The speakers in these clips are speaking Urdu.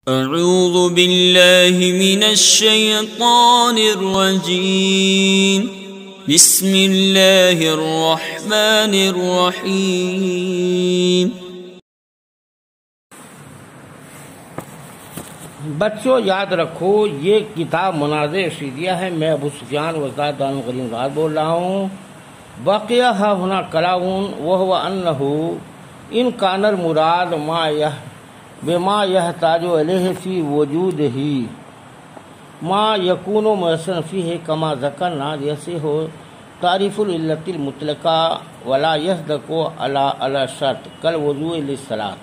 اعوذ باللہ من الشیطان الرجیم بسم اللہ الرحمن الرحیم۔ بچوں یاد رکھو یہ کتاب مناظر شریعہ ہے۔ میں ابو سفیان وزاد دان غریم غاد بول رہا ہوں۔ بقیہ ہونا کلاون وہو انہ ان کان المراد بما يحتاج الیہ فی وجودہ ما یکون میسرا فیہ کما ذکرنا، جیسے ہو تعریف العلت المطلقہ ولا یصدق علی شرط کالوضوء للصلاۃ،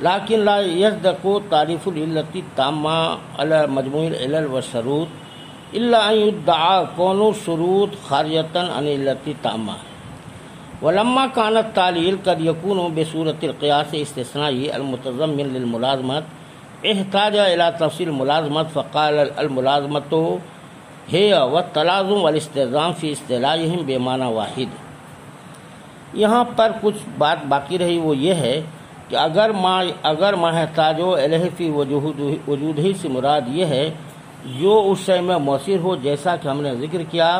لیکن لا یصدق تعریف العلت التامہ علی مجموع العلل والشروط الا ان يدعى کون شروط خارجۃ عن العلت التامہ۔ ولما كان التعلیل قد يكون بصورة القياس استثنائی المتضمن للملازمت احتاج الى تفصیل ملازمت، فقال الملازمت هي والتلازم والاستلزام في اصطلاحهم بمعنى واحد۔ یہاں پر کچھ بات باقی رہی، وہ یہ ہے کہ اگر ما احتاج الیہ فی وجودہ سے مراد یہ ہے جو اس شے میں مؤثر ہو، جیسا کہ ہم نے ذکر کیا،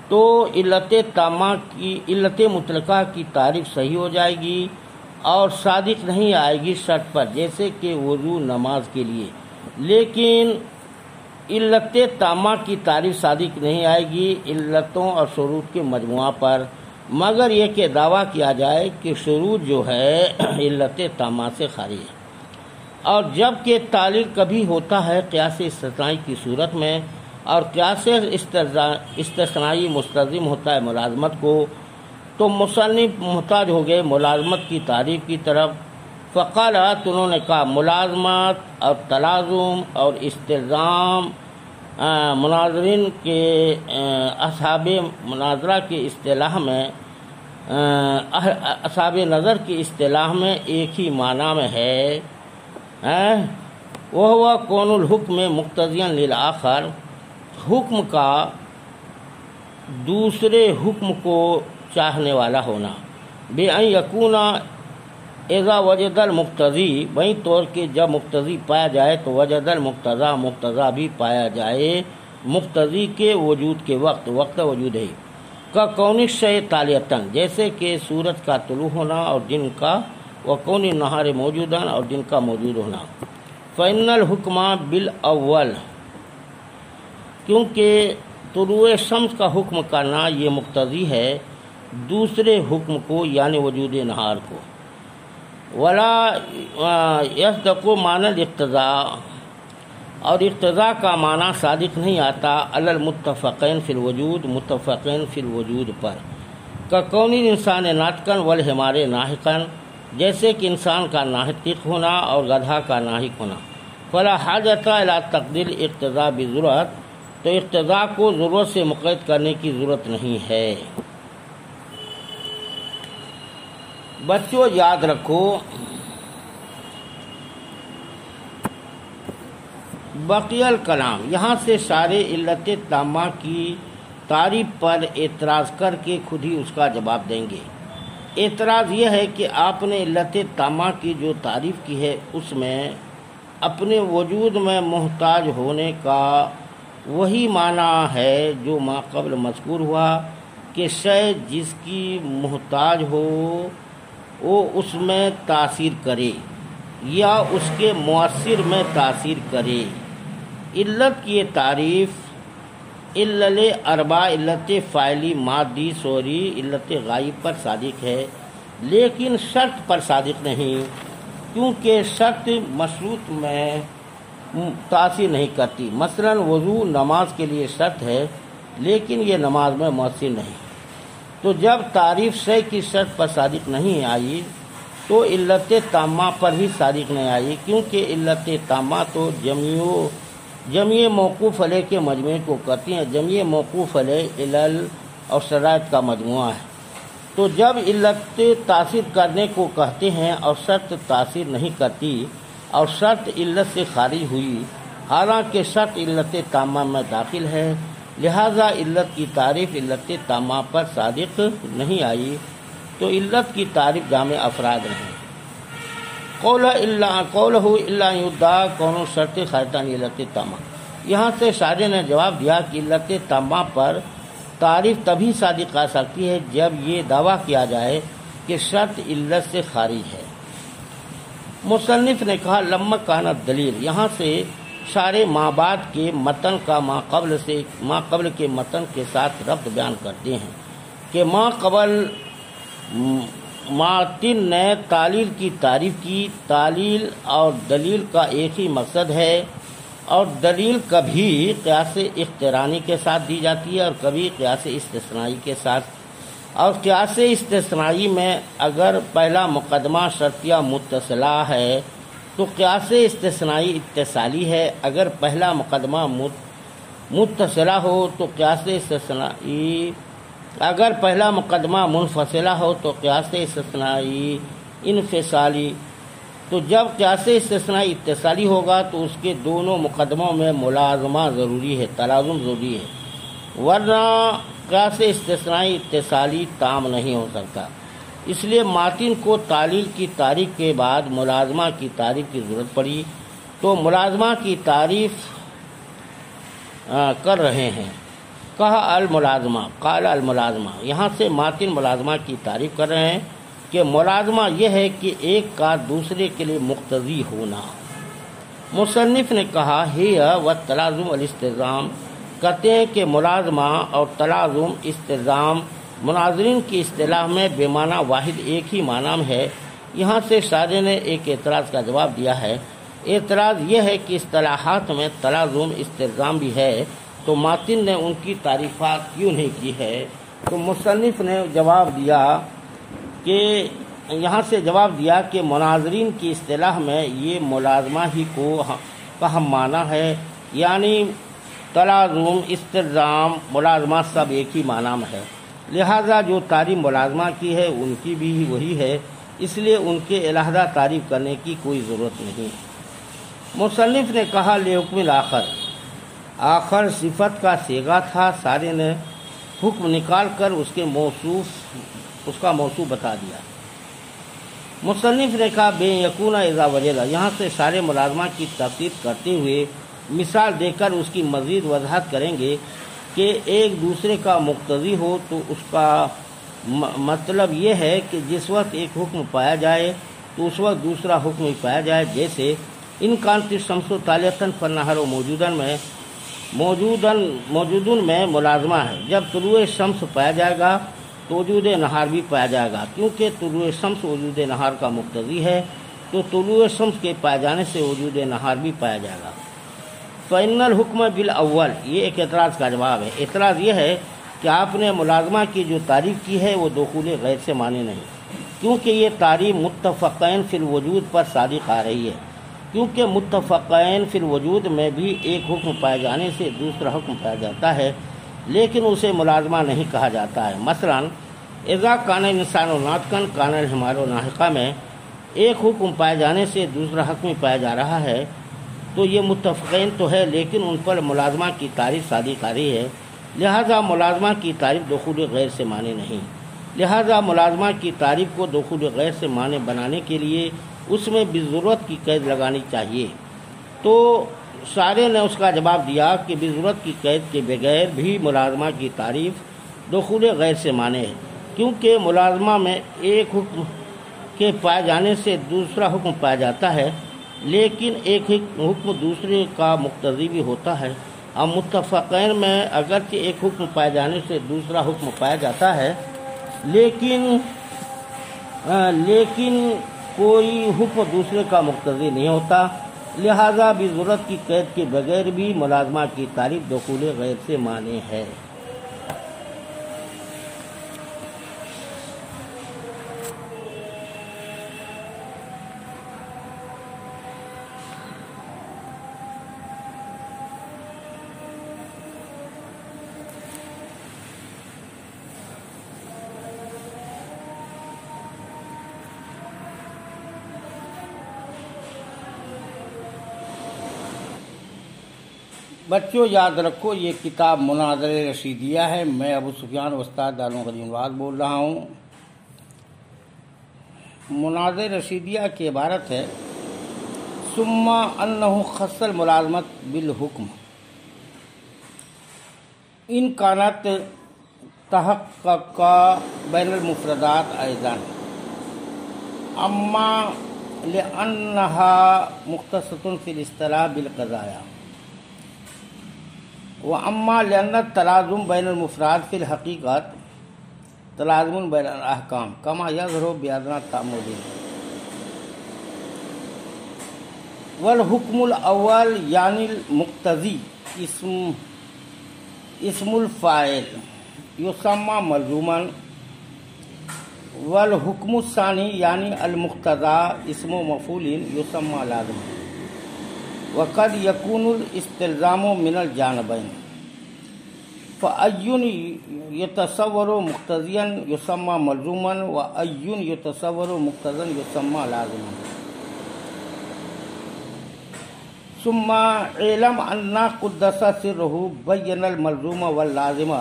تو علت تامہ کی علت مطلقہ کی تعریف صحیح ہو جائے گی اور صادق نہیں آئے گی شرط پر، جیسے کہ وضو نماز کے لیے، لیکن علت تامہ کی تعریف صادق نہیں آئے گی علتوں اور شروط کے مجموعہ پر، مگر یہ کہ دعویٰ کیا جائے کہ شروط جو ہے علت تامہ سے خالی ہے۔ اور جب کہ تعلیل کبھی ہوتا ہے قیاس استثنائی کی صورت میں، اور قیاس استثنائی مستلزم ہوتا ہے ملازمت کو، تو مصنف محتاج ہو گئے ملازمت کی تعریف کی طرف۔ فقالات انہوں نے کہا ملازمت اور تلازم اور استلزام مناظرین کے اصحاب مناظرہ کے اصطلاح میں اصحاب نظر کی اصطلاح میں ایک ہی معنی میں ہے، وہ کون الحکم مقتضیاً للآخر، حکم کا دوسرے حکم کو چاہنے والا ہونا، بے ان یکون اذا وجد المقتضی، وہیں طور کہ جب مقتضی پایا جائے تو وجد المقتضی، مقتضی بھی پایا جائے مقتضی کے وجود کے وقت وجود ہے، کا کون شے تالیتاً، جیسے کہ سورج کا طلوع ہونا اور دن کا، وکون النہار موجوداً اور دن کا موجود ہونا۔ فإن الحکم بالاول، کیونکہ طلوع شمس کا حکم کرنا یہ مقتضی ہے دوسرے حکم کو یعنی وجود نہار کو۔ ولا یصدق معنی الاقتضاء، اور اقتضاء کا معنی صادق نہیں آتا علی المتفقین فی الوجود، متفقین فی الوجود پر، کا کون انسان ناطقن والحمار ناحقن، جیسے کہ انسان کا ناطق ہونا اور گدھا کا ناحق ہونا۔ فلا حاجت الی تقدیر اقتضاء بضرورت، تو اقتضاء کو ضرورت سے مقید کرنے کی ضرورت نہیں ہے۔ بچوں یاد رکھو بقیہ الکلام، یہاں سے سارے علت تامہ کی تعریف پر اعتراض کر کے خود ہی اس کا جواب دیں گے۔ اعتراض یہ ہے کہ آپ نے علت تامہ کی جو تعریف کی ہے اس میں اپنے وجود میں محتاج ہونے کا وہی معنی ہے جو ما قبل مذکور ہوا کہ شے جس کی محتاج ہو وہ اس میں تاثیر کرے یا اس کے مؤثر میں تاثیر کرے۔ علت کی یہ تعریف علل اربع، علت فاعلی مادی سوری علت غائب پر صادق ہے، لیکن شرط پر صادق نہیں، کیونکہ شرط مشروط میں تاثیر نہیں کرتی۔ مثلا وضو نماز کے لیے شرط ہے لیکن یہ نماز میں مؤثر نہیں، تو جب تعریف شے کی شرط پر صادق نہیں آئی تو علت تامہ پر بھی صادق نہیں آئی، کیونکہ علت تامہ تو جمعی موقوف علیہ کے مجموعے کو کرتی ہیں، جمعی موقوف علیہ علل اور شرائط کا مجموعہ ہے۔ تو جب علت تاثیر کرنے کو کہتے ہیں اور شرط تاثیر نہیں کرتی اور شرط علت سے خارج ہوئی، حالانکہ شرط علت تامہ میں داخل ہے، لہذا علت کی تعریف علت تامہ پر صادق نہیں آئی، تو علت کی تعریف جامع افراد نہیں۔ قولہ الا یدعا کون شرط خارطان علت تامہ. یہاں سے شاعر نے جواب دیا کہ علت تامہ پر تعریف تبھی صادق آ سکتی ہے جب یہ دعویٰ کیا جائے کہ شرط علت سے خارج ہے. مصنف نے کہا لما کانت دلیل. یہاں سے شارح ما بعد کے متن کا ما قبل کے متن کے ساتھ ربط بیان کرتے ہیں کہ ما قبل ماتن نے تعلیل کی تعریف کی. تعلیل اور دلیل کا ایک ہی مقصد ہے اور دلیل کبھی قیاس اقترانی کے ساتھ دی جاتی ہے اور کبھی قیاس استثنائی کے ساتھ. اور قیاس استثنائی میں اگر پہلا مقدمہ شرطیہ متصلہ ہے تو قیاس استثنائی اتصالی ہے. اگر پہلا مقدمہ متصلہ ہو تو قیاس استثنائی، اگر پہلا مقدمہ منفصلہ ہو تو قیاس استثنائی انفصالی. تو جب قیاس استثنائی اتصالی ہوگا تو اس کے دونوں مقدموں میں ملازمہ ضروری ہے، تلازم ضروری ہے، ورنہ قیاس استثنائی اتصالی تام نہیں ہو سکتا. اس لیے ماتن کو تعلیل کی تعریف کے بعد ملازمہ کی تعریف کی ضرورت پڑی. تو ملازمہ کی تعریف کر رہے ہیں. کہا الملازمہ، قال الملازمہ. یہاں سے ماتن ملازمہ کی تعریف کر رہے ہیں کہ ملازمہ یہ ہے کہ ایک کا دوسرے کے لیے مقتضی ہونا. مصنف نے کہا ہی و تلازم الاستلزام. کہتے ہیں کہ ملازمہ اور تلازم استلزام مناظرین کی اصطلاح میں بے معنی واحد ایک ہی معنی میں ہے. یہاں سے شاعر نے ایک اعتراض کا جواب دیا ہے. اعتراض یہ ہے کہ اصطلاحات میں تلازم استلزام بھی ہے تو ماتن نے ان کی تعریفات کیوں نہیں کی ہے. تو مصنف نے جواب دیا کہ یہاں سے جواب دیا کہ مناظرین کی اصطلاح میں یہ ملازمہ ہی کا ہم معنی ہے، یعنی تلازم استلزام ملازمہ سب ایک ہی معنی میں ہے. لہذا جو تعریف ملازمہ کی ہے ان کی بھی وہی ہے، اس لیے ان کے علیحدہ تعریف کرنے کی کوئی ضرورت نہیں. مصنف نے کہا لحکم الآخر. آخر صفت کا صیغہ تھا. سارے نے حکم نکال کر اس کا موصوف بتا دیا. مصنف نے کہا بے یکون اذا وجدہ. یہاں سے سارے ملازمہ کی تفسیر کرتے ہوئے مثال دے کر اس کی مزید وضاحت کریں گے کہ ایک دوسرے کا مقتضی ہو تو اس کا مطلب یہ ہے کہ جس وقت ایک حکم پایا جائے تو اس وقت دوسرا حکم ہی پایا جائے. جیسے ان کانت الشمس طالعۃ فالنہار موجودن میں ملازمہ ہے. جب طلوع شمس پایا جائے گا تو وجود نہار بھی پایا جائے گا، کیونکہ طلوع شمس وجود نہار کا مقتضی ہے تو طلوع شمس کے پائے جانے سے وجود نہار بھی پایا جائے گا. فإن الحکم بالاول. یہ ایک اعتراض کا جواب ہے. اعتراض یہ ہے کہ آپ نے ملازمہ کی جو تعریف کی ہے وہ دخول غیر سے معنی نہیں، کیونکہ یہ تعریف متفقین فی الوجود پر صادق آ رہی ہے. کیونکہ متفقین فی الوجود میں بھی ایک حکم پائے جانے سے دوسرا حکم پایا جاتا ہے لیکن اسے ملازمہ نہیں کہا جاتا ہے. مثلا اذا کان الانسان ناطقا کان الحمار ناطقا میں ایک حکم پائے جانے سے دوسرا حکم پایا جا رہا ہے تو یہ متفقین تو ہے لیکن ان پر ملازمہ کی تعریف صادق آ رہی ہے. لہذا ملازمہ کی تعریف دخول غیر سے معنی نہیں. لہذا ملازمہ کی تعریف کو دخول غیر سے معنی بنانے کے لیے اس میں بضرورت کی قید لگانی چاہیے. تو شارح نے اس کا جواب دیا کہ بضرورت کی قید کے بغیر بھی ملازمہ کی تعریف دخول غیر سے معنی ہے، کیونکہ ملازمہ میں ایک حکم کے پائے جانے سے دوسرا حکم پایا جاتا ہے لیکن ایک حکم دوسرے کا مقتضی بھی ہوتا ہے. اور متفقین میں اگرچہ ایک حکم پائے جانے سے دوسرا حکم پایا جاتا ہے لیکن کوئی حکم دوسرے کا مقتضی نہیں ہوتا. لہذا بھی ضرورت کی قید کے بغیر بھی ملازمہ کی تعریف دخول غیر سے معنی ہے. بچوں یاد رکھو یہ کتاب مناظر رشیدیہ ہے. میں ابو سفیان استاد دارالعلوم غرین آباد بول رہا ہوں. مناظر رشیدیہ کی عبارت ہے ثم انہ خص الملازمت بالحکم ان کانت تحقق بین المفردات ایضاً اما لأنها مختصة في الاصطلاح بالقضايا واما لأن التلازم بين المفراد في الحقيقة تلازم بين الاحکام كما يظهر بأدنى التأمل والحکم الاول یعنی المقتضی اسم الفاعل یسمى ملزوما والحکم الثانی یعنی المقتضی اسم مفعول یسمى لازما وقد يكون الاستلزام من الجانبين فأي يتصور مقتضيا يسمى ملزوما وأي يتصور مقتضا يسمى لازما ثم علم أن قدس سره بين الملزوم واللازم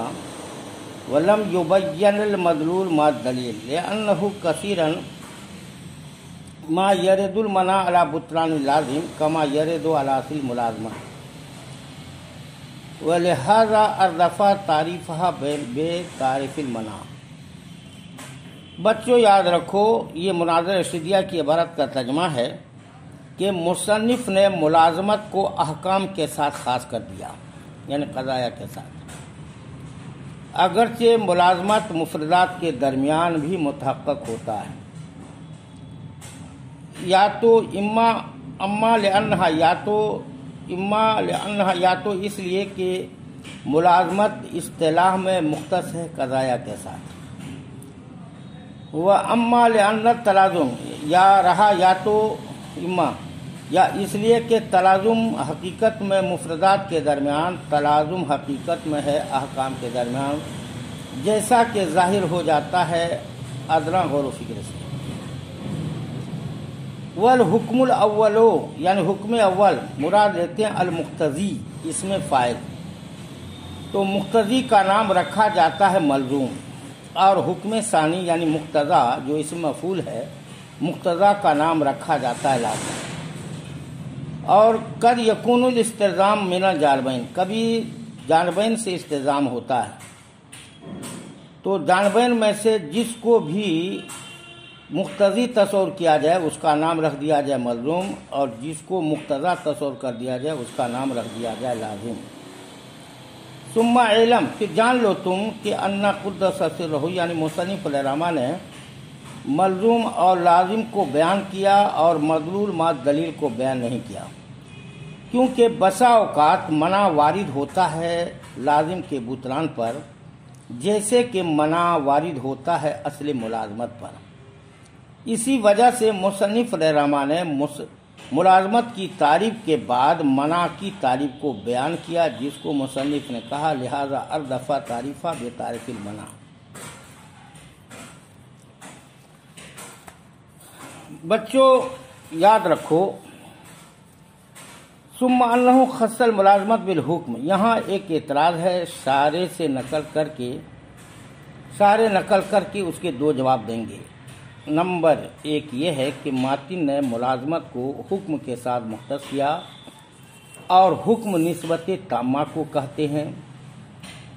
ولم يبين المدلول مع الدليل لأنه كثيرا ما يرد المنع على بطلان اللازم كما يرد على أصل الملازمة ولهذا عرف تعریفها بتعریف المنع. بچوں یاد رکھو یہ مناظر رشیدیہ کی عبارت کا ترجمہ ہے کہ مصنف نے ملازمت کو احکام کے ساتھ خاص کر دیا یعنی قضایا کے ساتھ، اگرچہ ملازمت مفردات کے درمیان بھی متحقق ہوتا ہے، یا تو اما لأنہا یا تو اس لیے کہ ملازمت اصطلاح میں مختص ہے قضایا کے ساتھ، اما لأن التلازم یا اس لیے کہ تلازم حقیقت میں مفردات کے درمیان، تلازم حقیقت میں ہے احکام کے درمیان، جیسا کہ ظاہر ہو جاتا ہے ادنا غور و فکر سے. والحکم الاول یعنی حکم اول مراد لیتے ہیں المقتضی اسم فاعل، تو مقتضی کا نام رکھا جاتا ہے ملزوم، اور حکم ثانی یعنی مقتضا جو اسم مفعول ہے مقتضا کا نام رکھا جاتا ہے لازم. اور قد یکون الاستلزام من الجانبین، کبھی جانبین سے استلزام ہوتا ہے، تو جانبین میں سے جس کو بھی مقتضی تصور کیا جائے اس کا نام رکھ دیا جائے ملزوم، اور جس کو مقتضا تصور کر دیا جائے اس کا نام رکھ دیا جائے لازم. ثم علم، پھر جان لو تم کہ ان قدس سرہ یعنی مصنف علیہ الرحمٰ نے ملزوم اور لازم کو بیان کیا اور مدلول ما دلیل کو بیان نہیں کیا، کیونکہ بسا اوقات منع وارد ہوتا ہے لازم کے بطلان پر، جیسے کہ منع وارد ہوتا ہے اصل ملازمت پر. اسی وجہ سے مصنف علیہ الرحمٰ نے ملازمت کی تعریف کے بعد منع کی تعریف کو بیان کیا، جس کو مصنف نے کہا لہذا اردف تعریفہ بتعریف المنع. بچوں یاد رکھو ثم انہ خص الملازمت بالحکم، یہاں ایک اعتراض ہے، سارے نقل کر کے اس کے دو جواب دیں گے. نمبر ایک یہ ہے کہ ماتن نے ملازمت کو حکم کے ساتھ مختص کیا، اور حکم نسبت تامہ کو کہتے ہیں،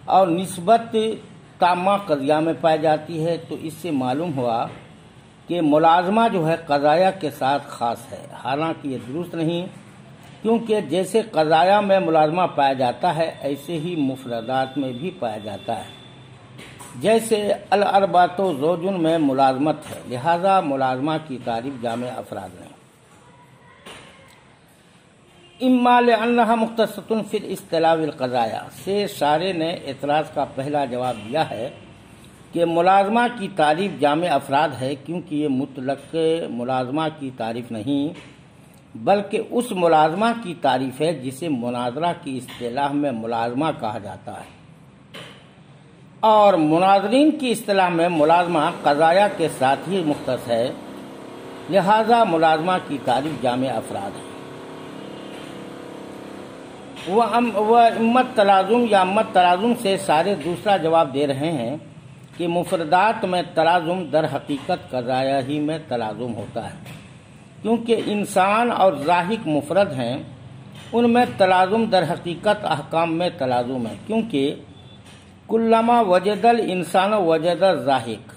اور نسبت تامہ قضیہ میں پائی جاتی ہے، تو اس سے معلوم ہوا کہ ملازمہ جو ہے قضایا کے ساتھ خاص ہے. حالانکہ یہ درست نہیں، کیونکہ جیسے قضایا میں ملازمہ پایا جاتا ہے ایسے ہی مفردات میں بھی پایا جاتا ہے، جیسے الاربعۃ زوج میں ملازمت ہے، لہذا ملازمہ کی تعریف جامع افراد نہیں. اما لانها مختصة فی الاصطلاح والقضایا سے شارح نے اعتراض کا پہلا جواب دیا ہے کہ ملازمہ کی تعریف جامع افراد ہے، کیونکہ یہ مطلق ملازمہ کی تعریف نہیں بلکہ اس ملازمہ کی تعریف ہے جسے مناظرہ کی اصطلاح میں ملازمہ کہا جاتا ہے، اور مناظرین کی اصطلاح میں ملازمہ قضایا کے ساتھ ہی مختص ہے، لہذا ملازمہ کی تعریف جامع افراد ہے. وہ امت تلازم یا امت تلازم سے سارے دوسرا جواب دے رہے ہیں کہ مفردات میں تلازم در حقیقت قضایا ہی میں تلازم ہوتا ہے، کیونکہ انسان اور ذاہق مفرد ہیں، ان میں تلازم در حقیقت احکام میں تلازم ہے، کیونکہ کلما وجد الانسان وجد الذاہق،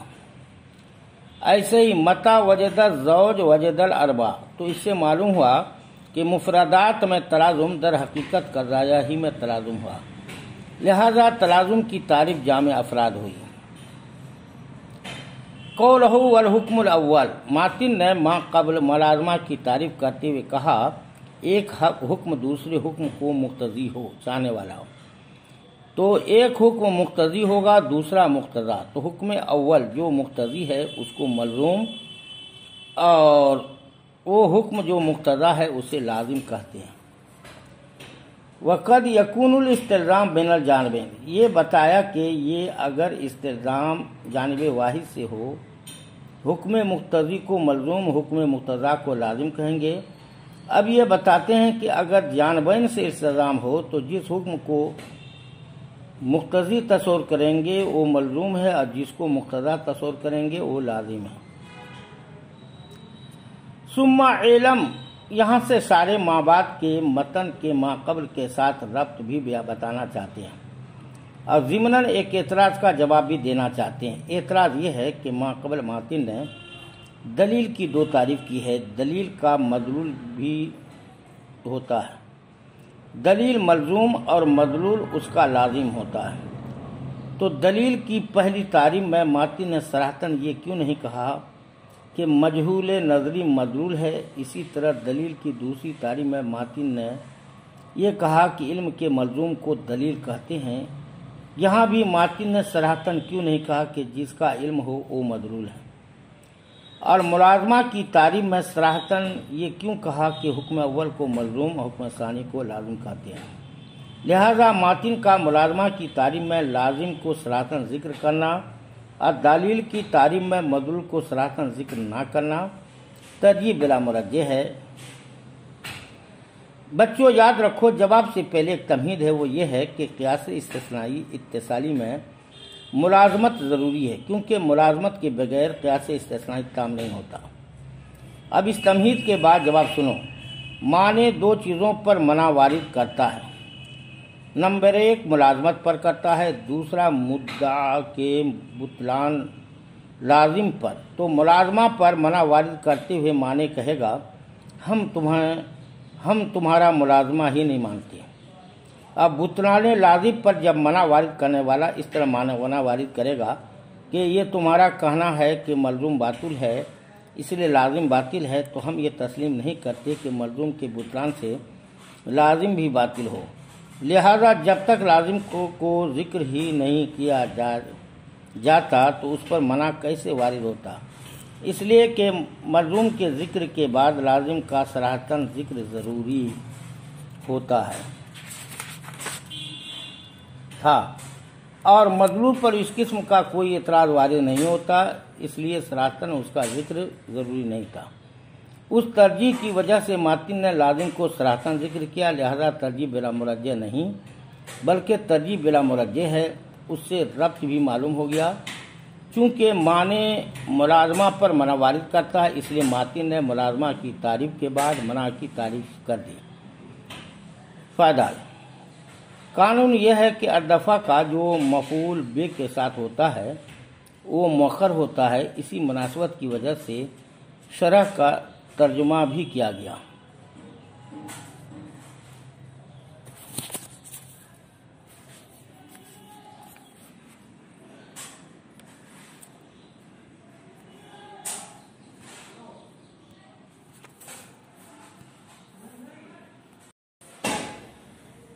ایسے ہی متا وجد الزوج وجد الاربع، تو اس سے معلوم ہوا کہ مفردات میں تلازم در حقیقت قضایا ہی میں تلازم ہوا، لہذا تلازم کی تعریف جامع افراد ہوئی۔ قولہ والحکم الاول، ماتن نے ما قبل ملازمہ کی تعریف کرتے ہوئے کہا ایک حکم دوسرے حکم کو مقتضی ہو، چاہنے والا ہو، تو ایک حکم مقتضی ہوگا دوسرا مقتضا، تو حکم اول جو مقتضی ہے اس کو ملزوم، اور وہ حکم جو مقتضا ہے اسے لازم کہتے ہیں۔ وقد یکون الاستلزام بین الجانبین، یہ بتایا کہ یہ اگر استلزام جانب واحد سے ہو، حکم مقتضی کو ملزوم، حکم مقتضا کو لازم کہیں گے۔ اب یہ بتاتے ہیں کہ اگر جانبین سے استلزام ہو تو جس حکم کو مقتضی تصور کریں گے وہ ملزوم ہے، اور جس کو مقتضا تصور کریں گے وہ لازم ہے۔ ثم علم، یہاں سے سارے ما بعد کے متن کے ما قبل کے ساتھ ربط بھی بتانا چاہتے ہیں، اور ضمناً ایک اعتراض کا جواب بھی دینا چاہتے ہیں۔ اعتراض یہ ہے کہ ما قبل ماتن نے دلیل کی دو تعریف کی ہے، دلیل کا مدلول بھی ہوتا ہے، دلیل ملزوم اور مدلول اس کا لازم ہوتا ہے۔ تو دلیل کی پہلی تعریف میں ماتن نے صراحتاً یہ کیوں نہیں کہا کہ مجہول نظری مدلول ہے، اسی طرح دلیل کی دوسری تعریف میں ماتن نے یہ کہا کہ علم کے ملزوم کو دلیل کہتے ہیں، یہاں بھی ماتن نے صراحتاً کیوں نہیں کہا کہ جس کا علم ہو وہ مدلول ہے، اور ملازمہ کی تعریف میں صراحتاً یہ کیوں کہا کہ حکم اول کو ملزوم اور حکم ثانی کو لازم کہتے ہیں۔ لہذا ماتن کا ملازمہ کی تعریف میں لازم کو صراحتاً ذکر کرنا اور دلیل کی تعریف میں مدلول کو صراحتاً ذکر نہ کرنا ترجیح بلا مرجح ہے۔ بچوں یاد رکھو، جواب سے پہلے ایک تمہید ہے، وہ یہ ہے کہ قیاس استثنائی اتصالی میں ملازمت ضروری ہے، کیونکہ ملازمت کے بغیر قیاس استثنائی کام نہیں ہوتا۔ اب اس تمہید کے بعد جواب سنو۔ معنی دو چیزوں پر منع وارد کرتا ہے، نمبر ایک ملازمت پر کرتا ہے، دوسرا مدعا کے بطلان لازم پر۔ تو ملازمہ پر منع وارد کرتے ہوئے معنی کہے گا ہم تمہارا ملازمہ ہی نہیں مانتے۔ اب بطلان لازم پر جب منع وارد کرنے والا اس طرح منع وارد کرے گا کہ یہ تمہارا کہنا ہے کہ ملزوم باطل ہے اس لیے لازم باطل ہے، تو ہم یہ تسلیم نہیں کرتے کہ ملزوم کے بطلان سے لازم بھی باطل ہو، لہذا جب تک لازم کو ذکر ہی نہیں کیا جاتا تو اس پر منع کیسے وارد ہوتا؟ اس لیے کہ ملزوم کے ذکر کے بعد لازم کا صراحتاً ذکر ضروری ہوتا ہے تھا، اور مدلول پر اس قسم کا کوئی اعتراض وارد نہیں ہوتا، اس لیے صراحتاً اس کا ذکر ضروری نہیں تھا۔ اس ترجیح کی وجہ سے ماتن نے لازم کو صراحتاً ذکر کیا، لہذا ترجیح بلا مرجح نہیں بلکہ ترجیح بلا مرجح ہے۔ اس سے ربط بھی معلوم ہو گیا، چونکہ معنی ملازمہ پر منع وارد کرتا ہے، اس لیے ماتن نے ملازمہ کی تعریف کے بعد منع کی تعریف کر دی۔ فائدہ، قانون یہ ہے کہ الدفع کا جو مفعول بہ کے ساتھ ہوتا ہے وہ مؤخر ہوتا ہے، اسی مناسبت کی وجہ سے شرح کا ترجمہ بھی کیا گیا۔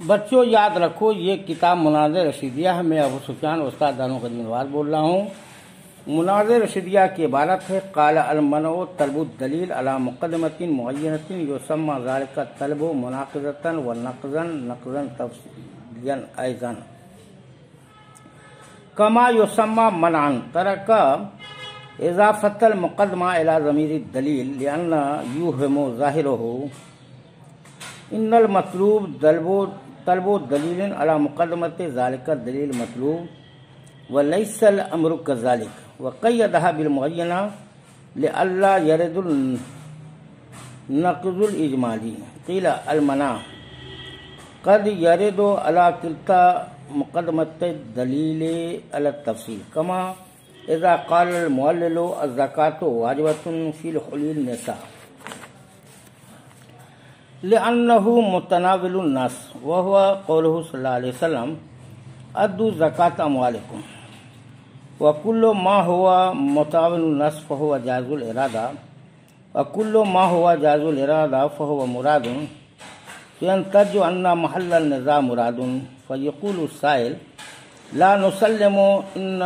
بچوں یاد رکھو، یہ کتاب مناظر رشیدیہ ہے، میں ابو سفیان استاد دانو قدیم نواز بول رہا ہوں۔ مناظر رشیدیہ کی عبارت ہے قال المنع طلب الدلیل علی مقدمۃ معینۃ یسمى ذلك طلب مناقضۃ ونقضا نقضا تفصیلا ایضا کما یسمى منعا ترک اضافۃ المقدمہ الی ضمیر الدلیل لأن یوہم ظاہرہ ان المطلوب طلب دلیل علی مقدمۃ ذلك الدلیل مطلوب وليس الأمر كذلك وقيدها بالمعينة لئلا يرد النقض الإجمالي. قيل المنع قد يرد على كلتا مقدمة الدليل على التفصيل، كما إذا قال المعلل الزكاة واجبة في الحلي النساء لأنه متناول الناس، وهو قوله صلى الله عليه وسلم أدوا زكاة أموالكم. وكل ما هو متناول الناس فهو جائز الإرادة، وكل ما هو جائز الإرادة فهو مراد، ينتج أن محل النزاع مراد. فيقول السائل لا نسلم أن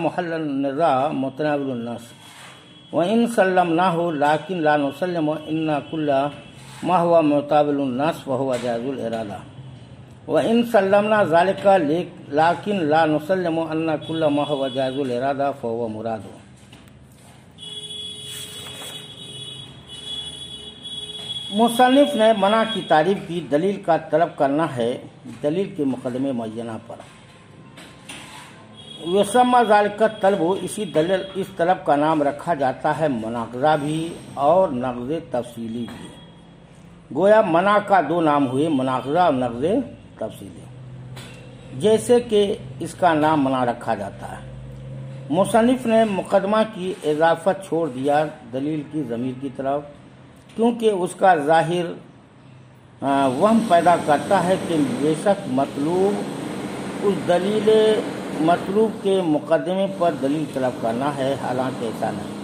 محل النزاع متناول الناس، وإن سلمناه لكن لا نسلم إن كل ما هو متناول الناس فهو جائز الإرادة، وإن سلمنا ذلك لكن لا نسلم أن كل ما هو جائز الإرادة فهو مراد. مصنف نے منع کی تعریف کی دلیل کا طلب کرنا ہے دلیل کے مقدمے معینہ پر. یسمى ذلك الطلب، اس طلب کا نام رکھا جاتا ہے مناقضہ بھی اور نقض تفصیلی بھی. گویا منع کا دو نام ہوئے، مناقضہ اور نقض تفصیلی. جیسے کہ اس کا نام منع رکھا جاتا ہے. مصنف نے مقدمہ کی اضافت چھوڑ دیا دلیل کی ضمیر کی طرف، کیونکہ اس کا ظاہر وہم پیدا کرتا ہے کہ بے شک مطلوب اس دلیل مطلوب کے مقدمے پر دلیل طلب کرنا ہے، حالانکہ ایسا نہیں.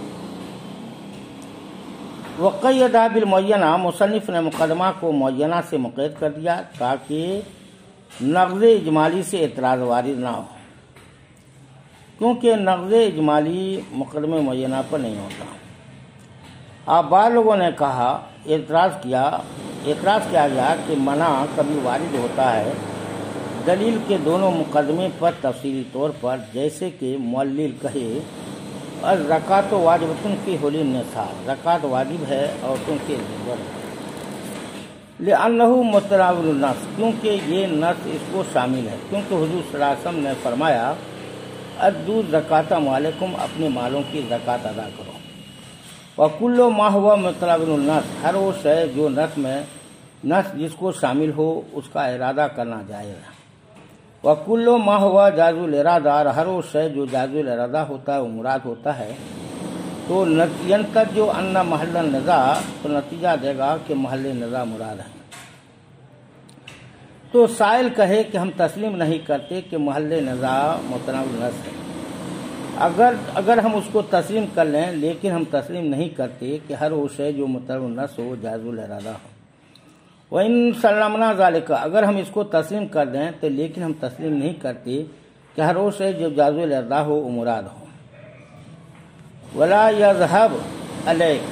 وقیدہ بالمعینہ، مصنف نے مقدمہ کو معینہ سے مقید کر دیا تاکہ نقض اجمالی سے اعتراض وارد نہ ہو، کیونکہ نقض اجمالی مقدمے معینہ پر نہیں ہوتا. اب بعض لوگوں نے کہا اعتراض کیا گیا کہ منع کبھی وارد ہوتا ہے دلیل کے دونوں مقدمے پر تفصیلی طور پر، جیسے کہ معلل کہے الزکاۃ واجبۃ فی حلی النساء، زکوٰۃ واجب ہے عورتوں کے اوپر، لأنہ متناول النص، کیونکہ یہ نص اس کو شامل ہے، کیونکہ حضور صلی اللہ علیہ وسلم نے فرمایا ادوا زکاۃ اموالکم، اپنے مالوں کی زکوٰۃ ادا کرو. وکل ما ہوا متناول النص، ہر وہ شے جو نص جس کو شامل ہو اس کا ارادہ کرنا جائز ہے. وکل ما ہوا جائز الارادہ، اور ہر وہ شے جو جائز الارادہ ہوتا ہے وہ مراد ہوتا ہے. تو ینتج جو ان محل النزاع، تو نتیجہ دے گا کہ محل نزاع مراد ہے. تو سائل کہے کہ ہم تسلیم نہیں کرتے کہ محل نزاع متناول النص ہے. اگر ہم اس کو تسلیم کر لیں، لیکن ہم تسلیم نہیں کرتے کہ ہر وہ شے جو متناول النص ہو جائز الارادہ ہو. وَإِن سَلَّمْنَا ذَلِكَ، اگر ہم اس کو تسلیم کر دیں تو لیکن ہم تسلیم نہیں کرتے کہ ہر وہ شے جو جائز الارادہ ہو وہ مراد ہو. وَلَا يَذْهَبْ عَلَيْكَ،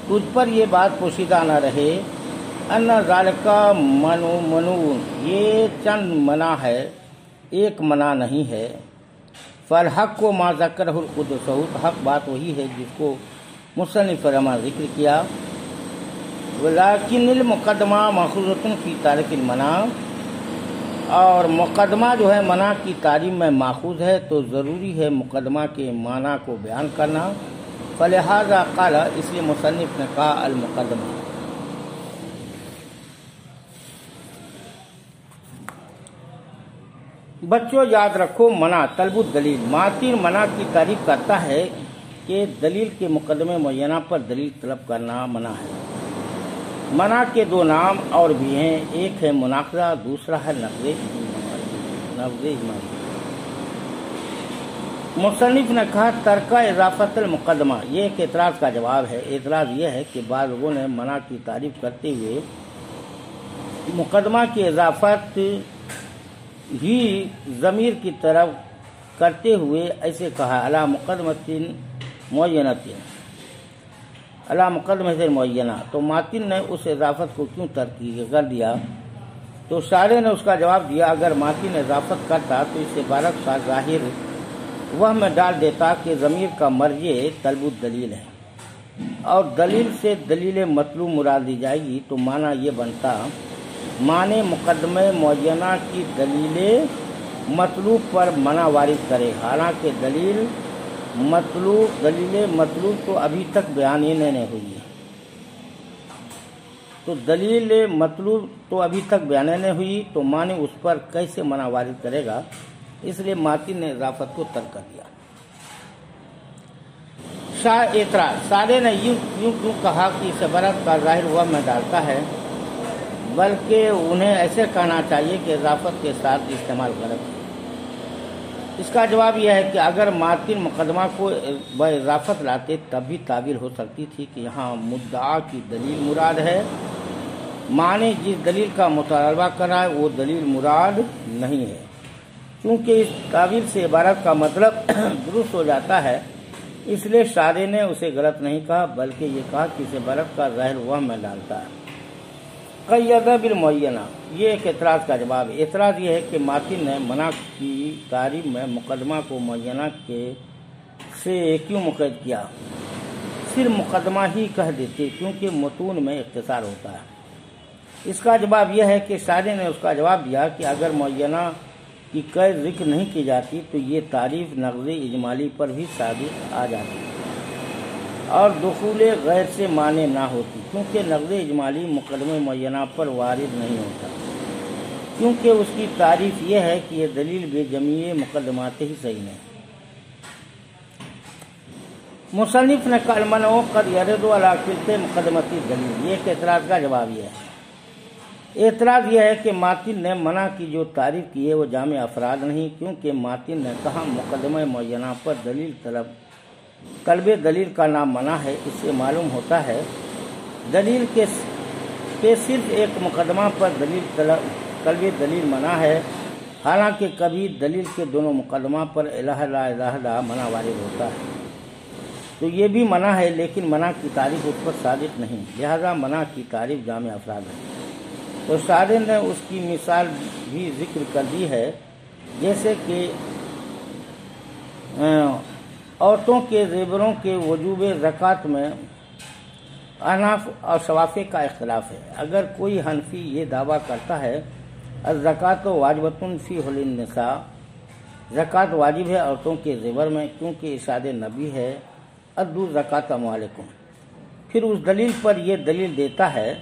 تجھ پر یہ بات پوشیدہ نہ رہے ان ذَلِكَ منع، یہ چند منع ہے، ایک منع نہیں ہے. فالحق کو ما ذکرہ القدس، تو حق بات وہی ہے جس کو مصنف رحمہ ذکر کیا. ولیکن المقدمہ ماخوذۃ فی تارک المنع، اور مقدمہ جو ہے منع کی تعریف میں ماخوذ ہے، تو ضروری ہے مقدمہ کے معنی کو بیان کرنا. فلہذا قال، اس لیے مصنف نے کہا المقدمہ. بچوں یاد رکھو، منع طلب الدلیل، ماتن منع کی تعریف کرتا ہے کہ دلیل کے مقدمے معینہ پر دلیل طلب کرنا منع ہے. منع کے دو نام اور بھی ہیں، ایک ہے مناقضہ، دوسرا ہے نقض اجمالی. مصنف نے کہا ترکہ اضافت المقدمہ، یہ ایک اعتراض کا جواب ہے. اعتراض یہ ہے کہ بعض لوگوں نے منع کی تعریف کرتے ہوئے مقدمہ کی اضافت ہی ضمیر کی طرف کرتے ہوئے ایسے کہا علی مقدمۃ معینہ، تو ماتن نے اس اضافت کو کیوں ترک کر دیا؟ تو شارح نے اس کا جواب دیا اگر ماتن اضافت کرتا تو اس عبارت کا ظاہر وہ میں ڈال دیتا کہ ضمیر کا مرجع طلب الدلیل ہے، اور دلیل سے دلیل مطلوب مراد دی جائے گی، تو معنی یہ بنتا معنی مقدمہ معینہ کی دلیل مطلوب پر منع وارد کرے، حالانکہ دلیل مطلوب تو ابھی تک بیان ہی نہیں ہوئی ہے، تو دلیل مطلوب تو ابھی تک بیان نہیں ہوئی تو معنی اس پر کیسے منع وارد کرے گا؟ اس لیے ماتن نے اضافت کو ترک کر دیا۔ شاہ اعتراض، سارے نے یوں کیوں کہا کہ اس عبارت کا ظاہر ہوا میں ڈالتا ہے، بلکہ انہیں ایسے کہنا چاہیے کہ اضافت کے ساتھ استعمال غلط ہے۔ اس کا جواب یہ ہے کہ اگر ماتن مقدمہ کو باضافت لاتے تب بھی تعبیر ہو سکتی تھی کہ یہاں مدعا کی دلیل مراد ہے، معنی جس دلیل کا مطالبہ کر رہا ہے وہ دلیل مراد نہیں ہے۔ کیونکہ اس تعبیر سے عبارت کا مطلب درست ہو جاتا ہے، اس لیے شارح نے اسے غلط نہیں کہا، بلکہ یہ کہا کہ اس عبارت کا ظاہر وہ میں ڈالتا ہے۔ قید بالمعینہ، یہ ایک اعتراض کا جواب ہے۔ اعتراض یہ ہے کہ ماتن نے منع کی تعریف میں مقدمہ کو معینہ سے کیوں مقید کیا؟ صرف مقدمہ ہی کہہ دیتے، کیونکہ متون میں اختصار ہوتا ہے۔ اس کا جواب یہ ہے کہ شارح نے اس کا جواب دیا کہ اگر معینہ کی قید ذکر نہیں کی جاتی تو یہ تعریف نقض اجمالی پر بھی صادق آ جاتی اور دخول غیر سے معنی نہ ہوتی، کیونکہ نقض اجمالی مقدمہ معینہ پر وارد نہیں ہوتا، کیونکہ اس کی تعریف یہ ہے کہ یہ دلیل بے جمیع مقدمات ہی صحیح نہیں۔ مصنف نے کہا المنع قد یرد علی کلتا مقدمتی دلیل، یہ ایک اعتراض کا جواب یہ ہے۔ اعتراض یہ ہے کہ ماتن نے منع کی جو تعریف کی ہے وہ جامع افراد نہیں، کیونکہ ماتن نے کہا مقدمہ معینہ پر دلیل طلب دلیل کا نام منع ہے۔ اس سے معلوم ہوتا ہے دلیل کے صرف ایک مقدمہ پر طلب دلیل منع ہے، حالانکہ کبھی دلیل کے دونوں مقدمہ پر علیحدہ منع وارد ہوتا ہے، تو یہ بھی منع ہے، لیکن منع کی تعریف اس پر صادق نہیں، لہذا منع کی تعریف جامع افراد ہے۔ تو شارح نے اس کی مثال بھی ذکر کر دی ہے، جیسے کہ عورتوں کے زیوروں کے وجوب زکوٰۃ میں احناف اور شوافی کا اختلاف ہے۔ اگر کوئی حنفی یہ دعویٰ کرتا ہے الزکوٰۃ واجبۃ فی حلی النساء، زکوٰۃ واجب ہے عورتوں کے زیور میں، کیونکہ ارشاد نبی ہے ادوا زکوٰۃ اموالکم، پھر اس دلیل پر یہ دلیل دیتا ہے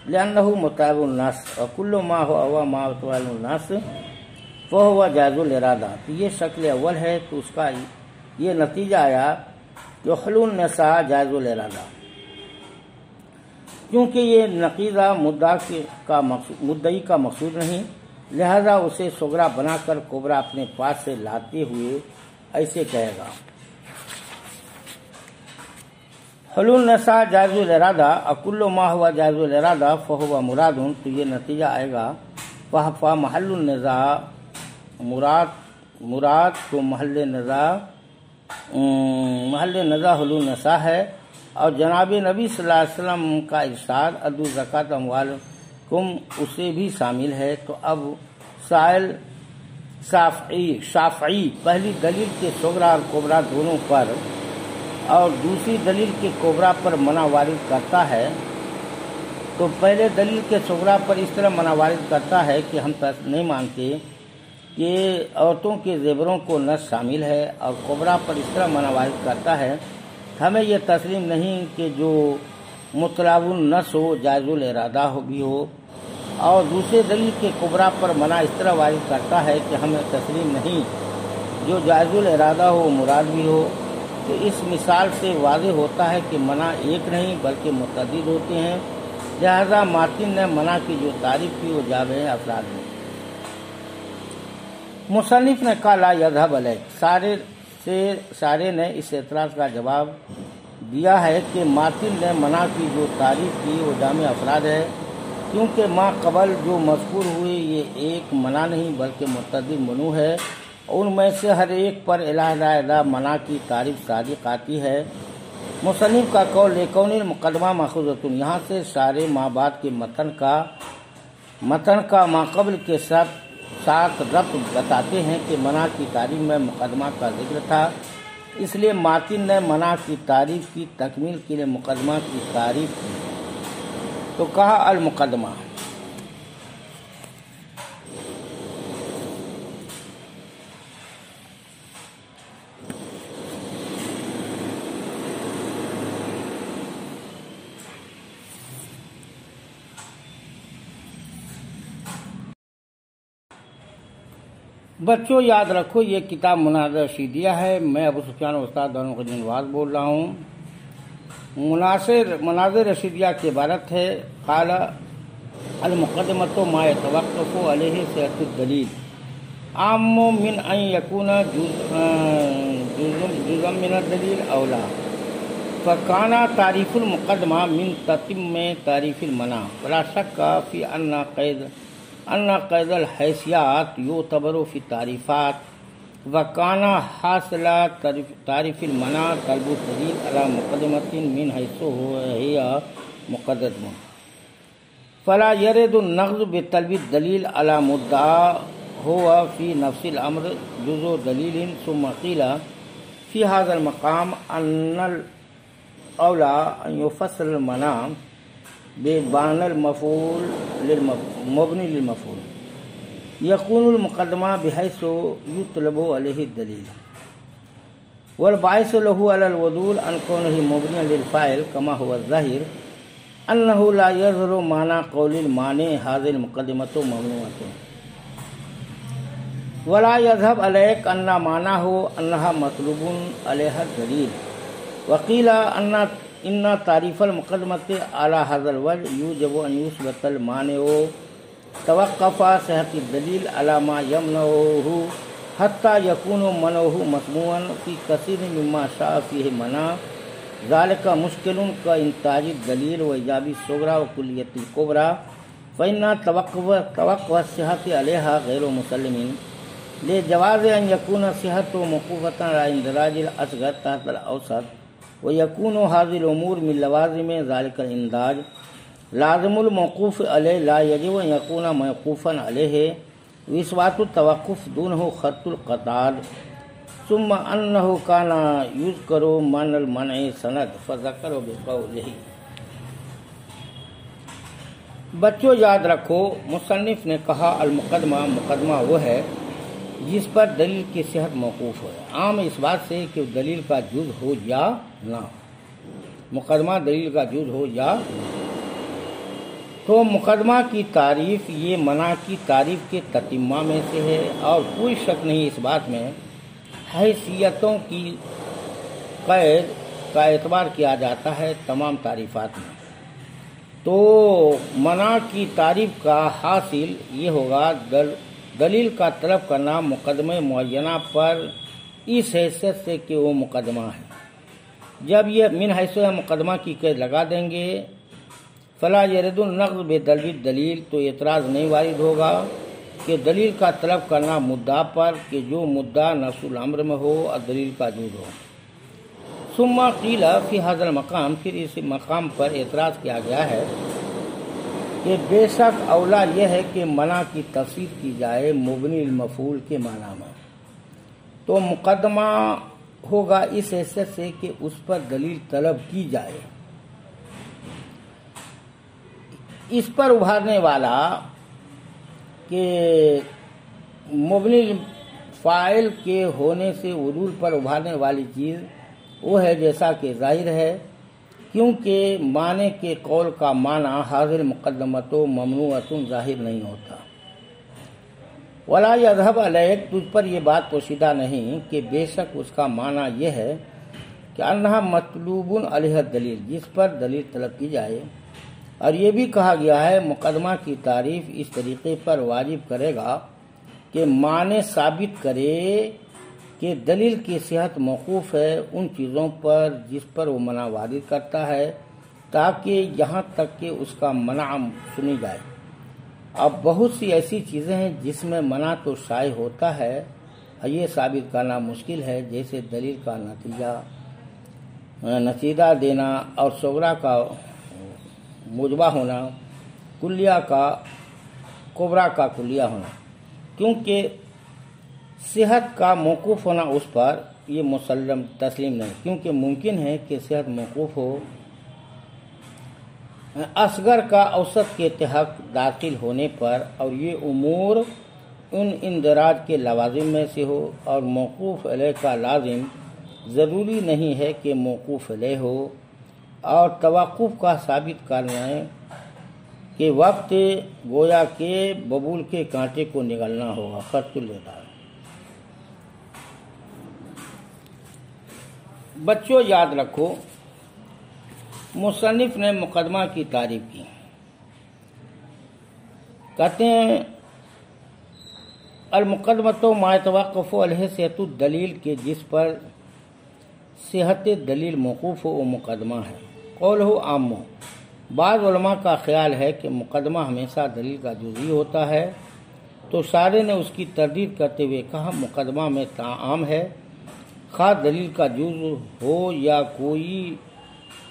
لأنہ مطابق الناس وکل ما هو مطابق الناس فهو جائز الارادہ، تو یہ شکل اول ہے، تو اس کا یہ نتیجہ آیا کہ حلول النساء جائز الارادہ، کیونکہ یہ نقیضہ مدعی کا مقصود نہیں، لہذا اسے صغرا بنا کر کبرا اپنے پاس سے لاتے ہوئے ایسے کہے گا حلول النساء جائز الارادہ اکل ما ہوا جائز الارادہ فہو مراد، تو یہ نتیجہ آئے گا محل النزاع مراد تو محل نزاع حلول النساء ہے، اور جناب نبی صلی اللہ علیہ وسلم کا ارشاد ادوا زکوٰۃ اموالکم اسے بھی شامل ہے۔ تو اب سائل شافعی پہلی دلیل کے صغرا اور کبرا دونوں پر اور دوسری دلیل کے کبرا پر منع وارد کرتا ہے، تو پہلے دلیل کے صغرا پر اس طرح منع وارد کرتا ہے کہ ہم نہیں مانتے کہ عورتوں کے زیوروں کو نص شامل ہے، اور کبرا پر اس طرح منع وارد کرتا ہے ہمیں یہ تسلیم نہیں کہ جو مطلب النص ہو جائز الارادہ بھی ہو، اور دوسرے دلیل کے کبرا پر منع اس طرح وارد کرتا ہے کہ ہمیں تسلیم نہیں جو جائز الارادہ ہو مراد بھی ہو۔ تو اس مثال سے واضح ہوتا ہے کہ منع ایک نہیں بلکہ متعدد ہوتے ہیں، لہذا ماتن نے منع کی جو تعریف کی وہ جامع افراد ہے۔ مصنف نے کہا لا یذهب علیک، شارح نے اس اعتراض کا جواب دیا ہے کہ ماتن نے منع کی جو تعریف کی وہ جامع افراد ہے، کیونکہ ما قبل جو مذکور ہوئے یہ ایک منع نہیں بلکہ متعدد منع ہے، ان میں سے ہر ایک پر علیحدہ منع کی تعریف صادق آتی ہے۔ مصنف کا قول لکون المقدمہ ماخوذۃ، یہاں سے شارح ما بعد کے متن کا ما قبل کے ساتھ ربط بتاتے ہیں کہ منع کی تعریف میں مقدمہ کا ذکر تھا، اس لیے ماتن نے منع کی تعریف کی تکمیل کے لیے مقدمہ کی تعریف کی، تو کہا المقدمہ بچوں یاد رکھو یہ کتاب مناظر رشیدیہ ہے، میں ابو سفیان استاد دانو قدیم نواز بول رہا ہوں۔ مناظر رشیدیہ کی عبارت ہے قال المقدمۃ ما يتوقف علیہ صحت الدلیل عام من ان یکون جزءا من الدلیل اولا فکان تعریف المقدمہ من تتم تعریف المنع ولا شک فی ان قید الحیثیات یعتبر فی تعریفات وکان حاصل تعریف المنع طلب الدلیل علی مقدمۃ من حیث ہی مقدمہ فلا يرد النقض بطلب الدلیل علی مدعا هو فی نفس الامر جزء دلیل ثم قیل فی هذا المقام ان الاولا ان يفسر المنع ببان المفعول مبنی للمفعول یکون المقدمہ بحیث یطلب علیہ الدلیل والباعث له على الودول ان كونه مبنیا للفاعل كما هو الظاہر انه لا يظهر معنى قول المانع هذه المقدمة ممنوعة ولا يذهب عليك ان معناه انها مطلوب عليها الدليل وقيل ان تعريف المقدمة على هذا الوجه يوجب ان يثبت المانع توقف صحة الدليل على ما يمنعه حتى يكون منعه مسموعا في كثير مما شاء فيه منع ذلك مشكل كإنتاج الدليل وإيجاب الصغرى وكلية الكبرى فإن توقف الصحة عليها غير مسلم لجواز أن يكون صحته موقوفة على اندراج الأصغر تحت الأوسط ويكون هذه الأمور من لوازم ذلك الإندراج لازم الموقوف عليه لا يجب أن يكون موقوفا عليه وإثبات التوقف دونه خط القطار ثم أنه كان يذكر من المنع سند فذكر بقوله۔ بچوں یاد رکھو مصنف نے کہا المقدمہ مقدمہ وہ ہے جس پر دلیل کی صحت موقوف ہو، عام اس بات سے کہ دلیل کا جز ہو یا نہ، مقدمہ دلیل کا جز ہو یا نہ۔ تو مقدمہ کی تعریف یہ منع کی تعریف کے تتمہ میں سے ہے اور کوئی شک نہیں اس بات میں حیثیتوں کی قید کا اعتبار کیا جاتا ہے تمام تعریفات میں۔ تو منع کی تعریف کا حاصل یہ ہوگا دلیل کا طلب کرنا مقدمہ معینہ پر اس حیثیت سے کہ وہ مقدمہ ہے۔ جب یہ من حیث مقدمہ کی قید لگا دیں گے فلا يرد النقض بطلب دلیل تو اعتراض نہیں وارد ہوگا کہ دلیل کا طلب کرنا مدعا پر کہ جو مدعا نفس الامر میں ہو اور دلیل کا جز ہو۔ ثم قیل فی هذا المقام پھر اس مقام پر اعتراض کیا گیا ہے کہ بے شک اولا یہ ہے کہ منع کی تفسیر کی جائے مبنی المفعول کے معنی میں، تو مقدمہ ہوگا اس حیثیت سے کہ اس پر دلیل طلب کی جائے۔ اس پر ابھارنے والا کہ مبنی فاعل کے ہونے سے عدول پر ابھارنے والی چیز وہ ہے جیسا کہ ظاہر ہے، کیونکہ معنی کے قول کا معنی حاضر مقدمۃ ممنوعۃ ظاہر نہیں ہوتا۔ ولا یذهب علیک تجھ پر یہ بات پوشیدہ نہیں کہ بے شک اس کا معنی یہ ہے کہ انہا مطلوب علیہ الدلیل جس پر دلیل طلب کی جائے، اور یہ بھی کہا گیا ہے مقدمہ کی تعریف اس طریقے پر واجب کرے گا کہ معنی ثابت کرے کہ دلیل کی صحت موقوف ہے ان چیزوں پر جس پر وہ منع وارد کرتا ہے، تاکہ یہاں تک کہ اس کا منع سنی جائے۔ اب بہت سی ایسی چیزیں ہیں جس میں منع تو شائع ہوتا ہے اور یہ ثابت کرنا مشکل ہے، جیسے دلیل کا نتیجہ دینا اور صغرا کا موجبہ ہونا، کلیہ کا کبرا کا کلیہ ہونا، کیونکہ صحت کا موقوف ہونا اس پر یہ مسلم تسلیم نہیں، کیونکہ ممکن ہے کہ صحت موقوف ہو اصغر کا اوسط کے تحت داخل ہونے پر، اور یہ امور ان اندراج کے لوازم میں سے ہو، اور موقوف علیہ کا لازم ضروری نہیں ہے کہ موقوف علیہ ہو، اور توقف کا ثابت کرنا ہے کہ وقت گویا کے ببول کے کانٹے کو نگلنا ہوگا، خط لیتا ہے۔ بچوں یاد رکھو، مصنف نے مقدمہ کی تعریف کی، کہتے ہیں المقدمۃ ما يتوقف علیہ صحت الدلیل کے جس پر صحت دلیل موقوف ہو وہ مقدمہ ہے۔ قولہ عام، بعض علماء کا خیال ہے کہ مقدمہ ہمیشہ دلیل کا جزوی ہوتا ہے، تو شارح نے اس کی تردید کرتے ہوئے کہا مقدمہ میں عام ہے، خواہ دلیل کا جزو ہو یا کوئی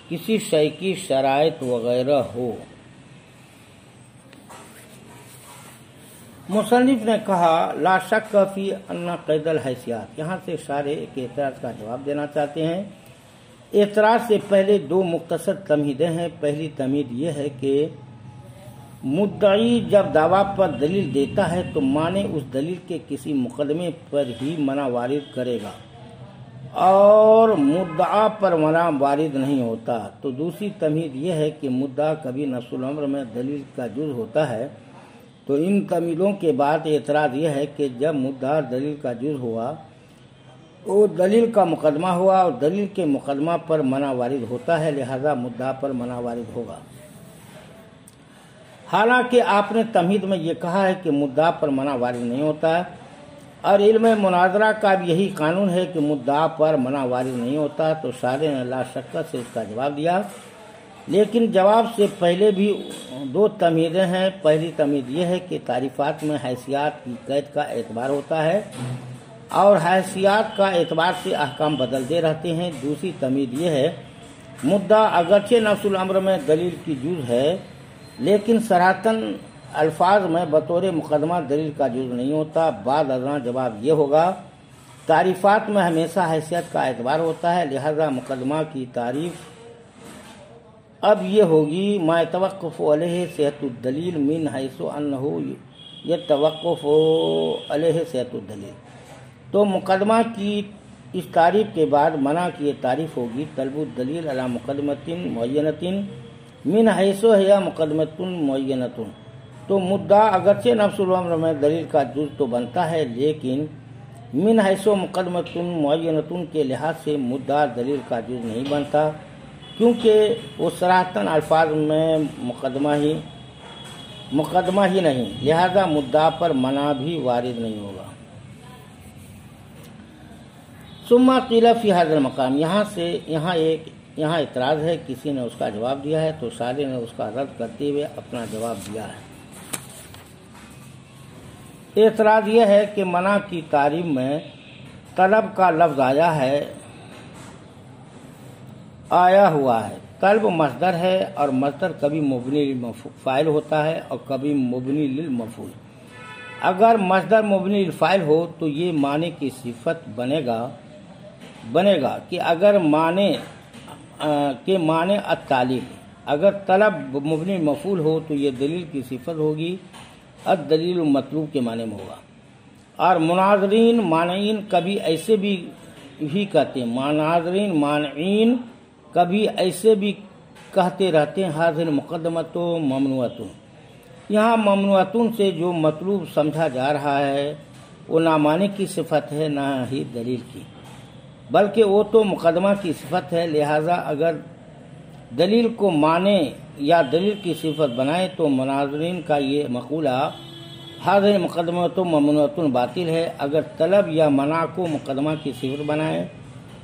کسی شے کی شرائط وغیرہ ہو۔ مصنف نے کہا لا شک فی ان قید الحیثیات، یہاں سے شارح ایک اعتراض کا جواب دینا چاہتے ہیں۔ اعتراض سے پہلے دو مختصر تمہیدیں ہیں۔ پہلی تمہید یہ ہے کہ مدعی جب دعویٰ پر دلیل دیتا ہے تو معنی اس دلیل کے کسی مقدمے پر ہی منع وارد کرے گا اور مدعا پر منع وارد نہیں ہوتا۔ تو دوسری تمہید یہ ہے کہ مدعا کبھی نفس الامر میں دلیل کا جز ہوتا ہے۔ تو ان تمہیدوں کے بعد اعتراض یہ ہے کہ جب مدعا دلیل کا جز ہوا وہ دلیل کا مقدمہ ہوا اور دلیل کے مقدمہ پر منع وارد ہوتا ہے، لہذا مدعا پر منع وارد ہوگا۔ حالانکہ آپ نے تمہید میں یہ کہا ہے کہ مدعا پر منع وارد نہیں ہوتا ہے، اور علم مناظرہ کا بھی یہی قانون ہے کہ مدعا پر منع وارد نہیں ہوتا، تو شارح نے لا شک سے اس کا جواب دیا۔ لیکن جواب سے پہلے بھی دو تمہیدیں ہیں۔ پہلی تمہید یہ ہے کہ تعریفات میں حیثیات کی قید کا اعتبار ہوتا ہے اور حیثیات کا اعتبار سے احکام بدلتے رہتے ہیں۔ دوسری تمہید یہ ہے مدعا اگرچہ نفس الامر میں دلیل کی جز ہے لیکن صراحتاً الفاظ میں بطور مقدمہ دلیل کا جز نہیں ہوتا۔ بعد ازاں جواب یہ ہوگا تعریفات میں ہمیشہ حیثیت کا اعتبار ہوتا ہے، لہذا مقدمہ کی تعریف اب یہ ہوگی ما يتوقف علیہ صحت الدلیل من حیث انہ یتوقف علیہ صحت الدلیل۔ تو مقدمہ کی اس تعریف کے بعد منع کی یہ تعریف ہوگی طلب الدلیل علی مقدمۃ معینۃ من حیث ہے مقدمۃ معینۃ۔ تو مدعا اگرچہ نفس الامر میں دلیل کا جز تو بنتا ہے لیکن من حیث مقدمۃ معینۃ کے لحاظ سے مدعا دلیل کا جز نہیں بنتا، کیونکہ وہ صراحتاً الفاظ میں مقدمہ ہی نہیں، لہذا مدعا پر منع بھی وارد نہیں ہوگا۔ ثم قیل فی ھذا المقام، یہاں اعتراض ہے، کسی نے اس کا جواب دیا ہے، تو شارح نے اس کا رد کرتے ہوئے اپنا جواب دیا ہے۔ اعتراض یہ ہے کہ منع کی تعریف میں طلب کا لفظ آیا ہوا ہے۔ طلب مصدر ہے اور مصدر کبھی مبنی للفاعل ہوتا ہے اور کبھی مبنی للمفعول۔ اگر مصدر مبنی للفاعل ہو تو یہ معنی کی صفت بنے گا کہ اگر معنی التعلیل۔ اگر طلب مبنی مفعول ہو تو یہ دلیل کی صفت ہوگی، الدلیل مطلوب کے معنی میں ہوگا۔ اور مناظرین مانعین کبھی ایسے بھی کہتے ہیں، مناظرین مانعین کبھی ایسے بھی کہتے رہتے ہیں حاضر مقدمۃ ممنوعۃ۔ یہاں ممنوعۃ سے جو مطلوب سمجھا جا رہا ہے وہ نہ معنی کی صفت ہے نہ ہی دلیل کی، بلکہ وہ تو مقدمہ کی صفت ہے، لہذا اگر دلیل کو معنی یا دلیل کی صفت بنائے تو مناظرین کا یہ مقولہ حاضر مقدمۃ ممنوعۃ باطل ہے۔ اگر طلب یا منع کو مقدمہ کی صفت بنائے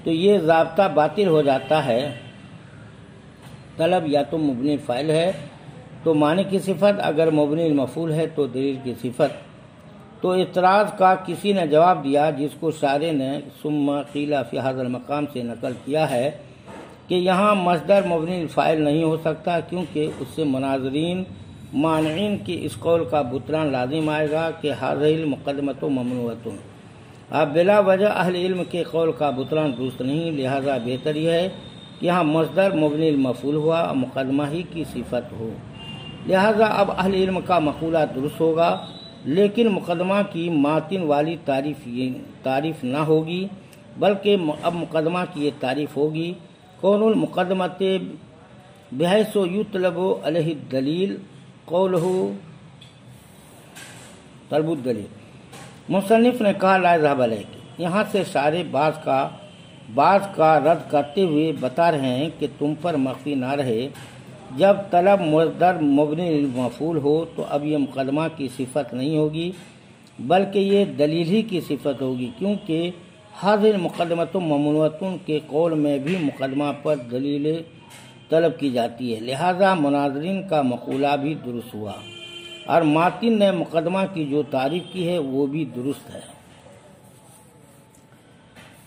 تو یہ ضابطہ باطل ہو جاتا ہے۔ طلب یا تو مبنی فاعل ہے تو معنی کی صفت، اگر مبنی المفعول ہے تو دلیل کی صفت۔ تو اعتراض کا کسی نے جواب دیا جس کو شارح نے ثم قیل فی ھذا المقام سے نقل کیا ہے کہ یہاں مصدر مبنی الفاعل نہیں ہو سکتا، کیونکہ اس سے مناظرین مانعین کی اس قول کا بطلان لازم آئے گا کہ ھذہ مقدمۃ ممنوعۃ۔ اب بلا وجہ اہل علم کے قول کا بطلان درست نہیں، لہذا بہتر یہ ہے کہ یہاں مصدر مبنی المفعول ہوا اور مقدمہ ہی کی صفت ہو، لہذا اب اہل علم کا مقولہ درست ہوگا، لیکن مقدمہ کی ماتن والی تعریف نہ ہوگی، بلکہ اب مقدمہ کی یہ تعریف ہوگی کون المقدمۃ بحیث یطلب علیہ الدلیل قولہ طلب الدلیل۔ مصنف نے کہا لا ذهب علیہ، یہاں سے شارح بعض کا بعض کا رد کرتے ہوئے بتا رہے ہیں کہ تم پر مخفی نہ رہے، جب طلب مصدر مبنی للمفعول ہو تو اب یہ مقدمہ کی صفت نہیں ہوگی بلکہ یہ دلیل ہی کی صفت ہوگی، کیونکہ حاضر مقدمۃ ممنوعۃ کے قول میں بھی مقدمہ پر دلیل طلب کی جاتی ہے، لہذا مناظرین کا مقولہ بھی درست ہوا، اور ماتن نے مقدمہ کی جو تعریف کی ہے وہ بھی درست ہے۔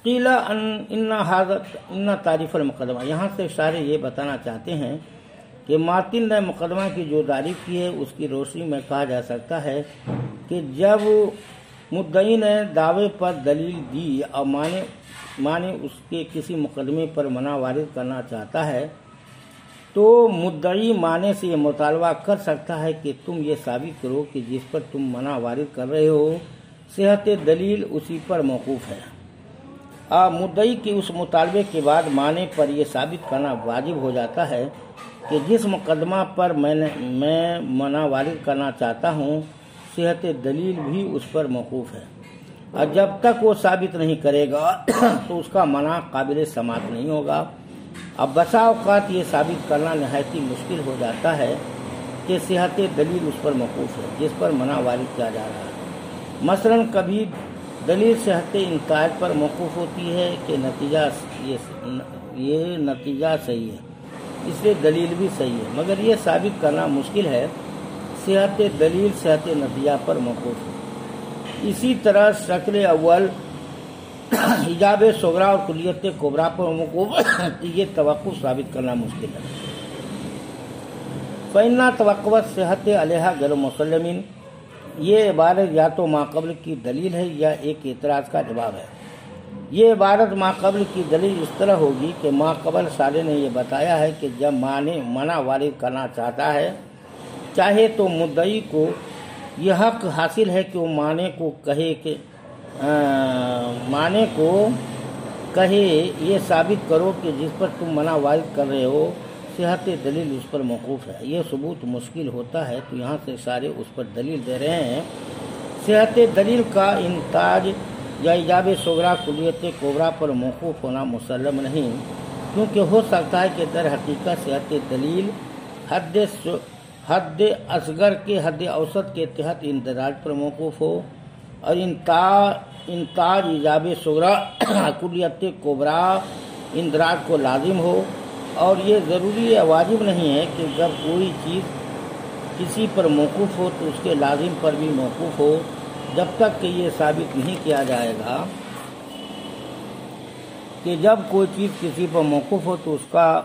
قیل ان تعریف المقدمہ، یہاں سے شارح یہ بتانا چاہتے ہیں کہ ماتن نے مقدمہ کی جو تعریف کی ہے اس کی روشنی میں کہا جا سکتا ہے کہ جب مدعی نے دعوے پر دلیل دی اور مانے اس کے کسی مقدمے پر منع وارد کرنا چاہتا ہے تو مدعی مانے سے یہ مطالبہ کر سکتا ہے کہ تم یہ ثابت کرو کہ جس پر تم منع وارد کر رہے ہو صحت دلیل اسی پر موقوف ہے، اور مدعی کے اس مطالبے کے بعد مانے پر یہ ثابت کرنا واجب ہو جاتا ہے کہ جس مقدمہ پر میں منع وارد کرنا چاہتا ہوں صحت دلیل بھی اس پر موقوف ہے، اور جب تک وہ ثابت نہیں کرے گا تو اس کا منع قابل سماعت نہیں ہوگا۔ اب بسا اوقات یہ ثابت کرنا نہایت مشکل ہو جاتا ہے کہ صحت دلیل اس پر موقوف ہے جس پر منع وارد کیا جا رہا ہے، مثلا کبھی دلیل صحت انتاج پر موقوف ہوتی ہے کہ یہ نتیجہ صحیح ہے، اس لیے دلیل بھی صحیح ہے، مگر یہ ثابت کرنا مشکل ہے صحت دلیل صحت نتیجہ پر موقوف ہے۔ اسی طرح شکل اول ایجاب صغریٰ اور کلیت کبریٰ پر موقوف یہ توقف ثابت کرنا مشکل ہے۔ فإن توقف صحت علیہ غیر مسلم، یہ عبارت یا تو ماقبل کی دلیل ہے یا ایک اعتراض کا جواب ہے۔ یہ عبارت ماقبل کی دلیل اس طرح ہوگی کہ ماقبل شارح نے یہ بتایا ہے کہ جب منع وارد کرنا چاہتا ہے چاہے تو مدعی کو یہ حق حاصل ہے کہ وہ معنی کو کہے یہ ثابت کرو کہ جس پر تم منع وارد کر رہے ہو صحت دلیل اس پر موقوف ہے۔ یہ ثبوت مشکل ہوتا ہے تو یہاں سے سارے اس پر دلیل دے رہے ہیں۔ صحت دلیل کا انتاج یا ایجاب صغریٰ کلیت کبریٰ پر موقوف ہونا مسلم نہیں، کیونکہ ہو سکتا ہے کہ در حقیقت صحت دلیل حد اصغر کے حد اوسط کے تحت اندراج پر موقوف ہو، اور انتاج ایجاب صغریٰ کلیت کبریٰ اندراج کو لازم ہو، اور یہ ضروری یا واجب نہیں ہے کہ جب کوئی چیز کسی پر موقوف ہو تو اس کے لازم پر بھی موقوف ہو، جب تک کہ یہ ثابت نہیں کیا جائے گا کہ جب کوئی چیز کسی پر موقوف ہو تو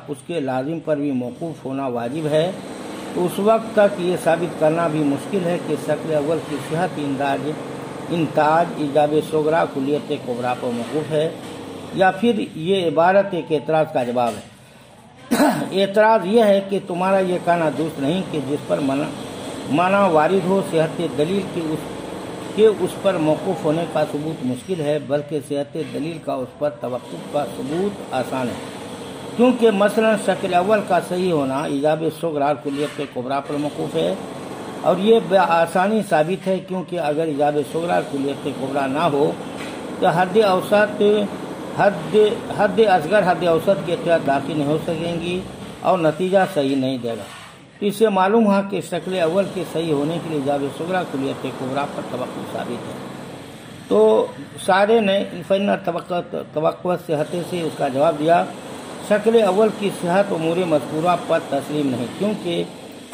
اس کے لازم پر بھی موقوف ہونا واجب ہے، تو اس وقت تک یہ ثابت کرنا بھی مشکل ہے کہ شکل اول کی صحت انتاج ایجاب صغریٰ کلیت کبریٰ پر موقوف ہے، یا پھر یہ عبارت ایک اعتراض کا جواب ہے۔ اعتراض یہ ہے کہ تمہارا یہ کہنا درست نہیں کہ جس پر منع وارد ہو صحت دلیل کے اس پر موقوف ہونے کا ثبوت مشکل ہے، بلکہ صحت دلیل کا اس پر توقف کا ثبوت آسان ہے، کیونکہ مثلا شکل اول کا صحیح ہونا ایجاب صغریٰ کلیت کبریٰ پر موقوف ہے، اور یہ بآسانی ثابت ہے کیونکہ اگر ایجاب صغریٰ کلیت کبریٰ نہ ہو تو حد اصغر حد اوسط کے تحت داخل نہیں ہو سکیں گی اور نتیجہ صحیح نہیں دے گا۔ تو اس سے معلوم ہوا کہ شکل اول کے صحیح ہونے کے لیے ایجاب صغریٰ کلیت کبریٰ پر توقف ثابت ہے۔ تو شارح نے فإن توقف صحت سے اس کا جواب دیا، شکل اول کی صحت امور مذکورہ پر تسلیم نہیں، کیونکہ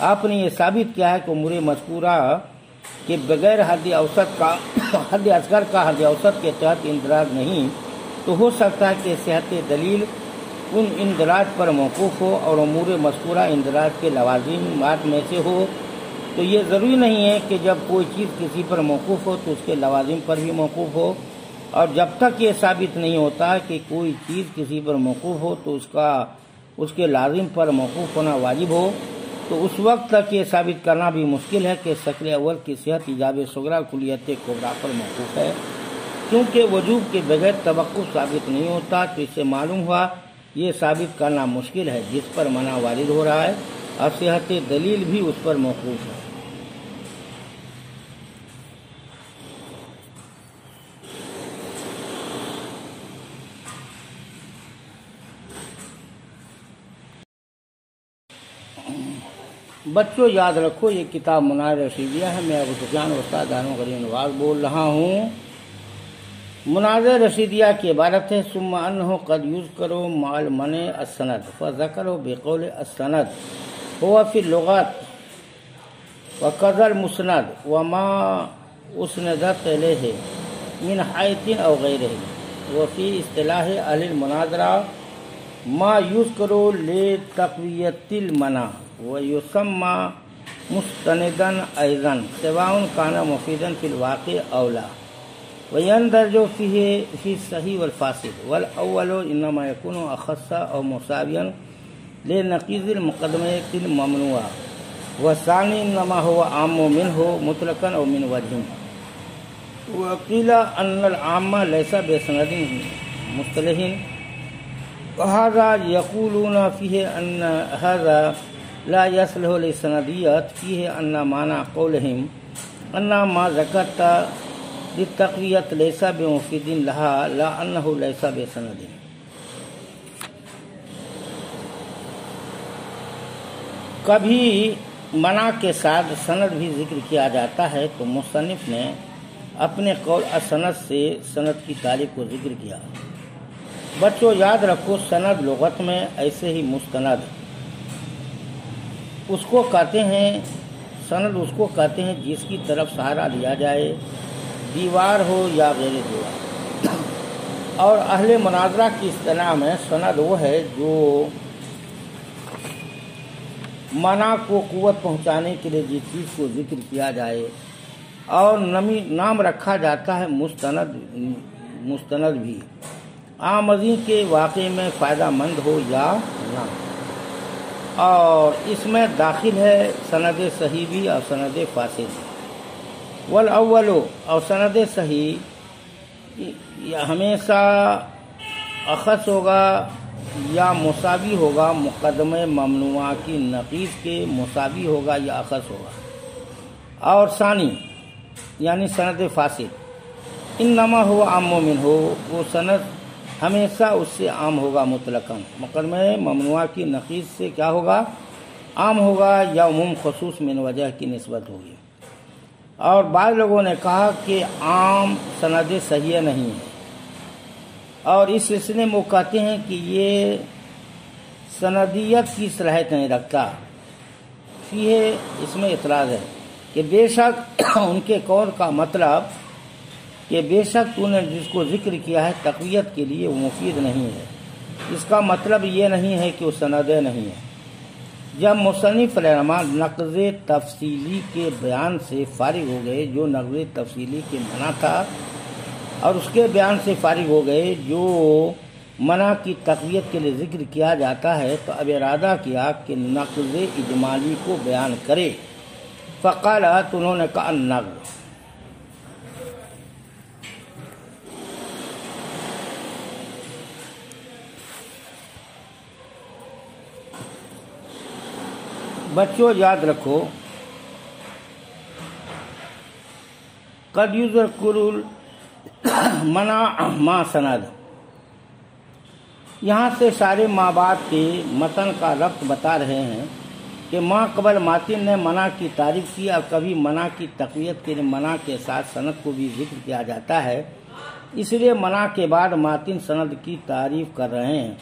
آپ نے یہ ثابت کیا ہے کہ امور مذکورہ کے بغیر حد اصغر کا حد اوسط کے تحت اندراج نہیں، تو ہو سکتا ہے کہ صحت دلیل ان اندراج پر موقوف ہو اور امور مذکورہ اندراج کے لوازمات میں سے ہو، تو یہ ضروری نہیں ہے کہ جب کوئی چیز کسی پر موقوف ہو تو اس کے لوازم پر بھی موقوف ہو، اور جب تک یہ ثابت نہیں ہوتا کہ کوئی چیز کسی پر موقوف ہو تو اس کے لازم پر موقوف ہونا واجب ہو، تو اس وقت تک یہ ثابت کرنا بھی مشکل ہے کہ شکل اول کی صحت ایجاب صغریٰ کلیت کبریٰ پر موقوف ہے، کیونکہ وجوب کے بغیر توقف ثابت نہیں ہوتا۔ تو اس سے معلوم ہوا یہ ثابت کرنا مشکل ہے جس پر منع وارد ہو رہا ہے، اور صحت دلیل بھی اس پر موقوف ہے۔ بچوں یاد رکھو یہ کتاب منار رشیدیہ ہے، میں ابو سفیان استاد دانو غرین نواز بول رہا ہوں۔ منار رشیدیہ کی عبارت ہے ثم انہ قد یذکر مع المنع السند فذکر بقول السند هو فی اللغات وقضى المسند وما اسندت الیہ من حیث او غیرہ وفی اصطلاح اہل المناظرہ ما یذکر لتقویۃ المنع ویسمى مستندا ایضا سواء کان مفیدا فی الواقع او لا ويندرج فيه في الصحيح والفاسد والأول إنما يكون أخص أو مساويا لنقيض المقدمة الممنوعة والثاني إنما هو عام منه مطلقا أو من وجه وقيل أن العام ليس بسند مصطلح وهذا يقولون فيه أن هذا لا يصلح للسنديات فيه أن معنى قولهم أن ما ذكرت للتقویت لیس بمفید لها لا انه لیس بسند۔ کبھی منع کے ساتھ سند بھی ذکر کیا جاتا ہے تو مصنف نے اپنے قول السند سے سند کی تعریف کو ذکر کیا۔ بچوں یاد رکھو سند لغت میں ایسے ہی مستند اس کو کہتے ہیں، سند اس کو کہتے ہیں جس کی طرف سہارا لیا جائے، دیوار ہو یا غیر دیوار۔ اور اہل مناظرہ کی اصطلاح میں سند وہ ہے جو منع کو قوت پہنچانے کے لیے جس چیز کو ذکر کیا جائے، اور نام رکھا جاتا ہے مستند بھی، آمدی کے واقع میں فائدہ مند ہو یا نہ، اور اس میں داخل ہے سند صحیح بھی اور سند فاسد۔ والاول اور سند صحیح ہمیشہ اخص ہوگا یا مساوی ہوگا، مقدمہ ممنوعہ کی نقیض کے مساوی ہوگا یا اخص ہوگا، اور ثانی یعنی سند فاسد انما ہو عام منہ وہ سند ہمیشہ اس سے عام ہوگا مطلقاً، مقدمہ ممنوعہ کی نقیض سے کیا ہوگا، عام ہوگا یا عموم خصوص من وجہ کی نسبت ہوگی۔ اور بعض لوگوں نے کہا کہ عام سند صحیح نہیں ہے، اور اس سلسلے میں وہ کہتے ہیں کہ یہ سندیت کی صلاحیت نہیں رکھتا، یہ اس میں اعتراض ہے کہ بے شک ان کے قول کا مطلب کہ بے شک تو نے جس کو ذکر کیا ہے تقویت کے لیے وہ مفید نہیں ہے، اس کا مطلب یہ نہیں ہے کہ وہ سند نہیں ہے۔ جب مصنف رحمٰ نقض تفصیلی کے بیان سے فارغ ہو گئے، جو نقض تفصیلی کے منع تھا، اور اس کے بیان سے فارغ ہو گئے جو منع کی تقویت کے لیے ذکر کیا جاتا ہے، تو اب ارادہ کیا کہ نقض اجمالی کو بیان کرے، فقالت انہوں نے کہا النقض۔ بچوں یاد رکھو قد یذکر المنع ما سند، یہاں سے سارے ماں باپ کے متن کا ربط بتا رہے ہیں کہ ماں قبل ماتن نے منع کی تعریف کی، اور کبھی منع کی تقویت کے لیے منع کے ساتھ سند کو بھی ذکر کیا جاتا ہے، اس لیے منع کے بعد ماتن سند کی تعریف کر رہے ہیں۔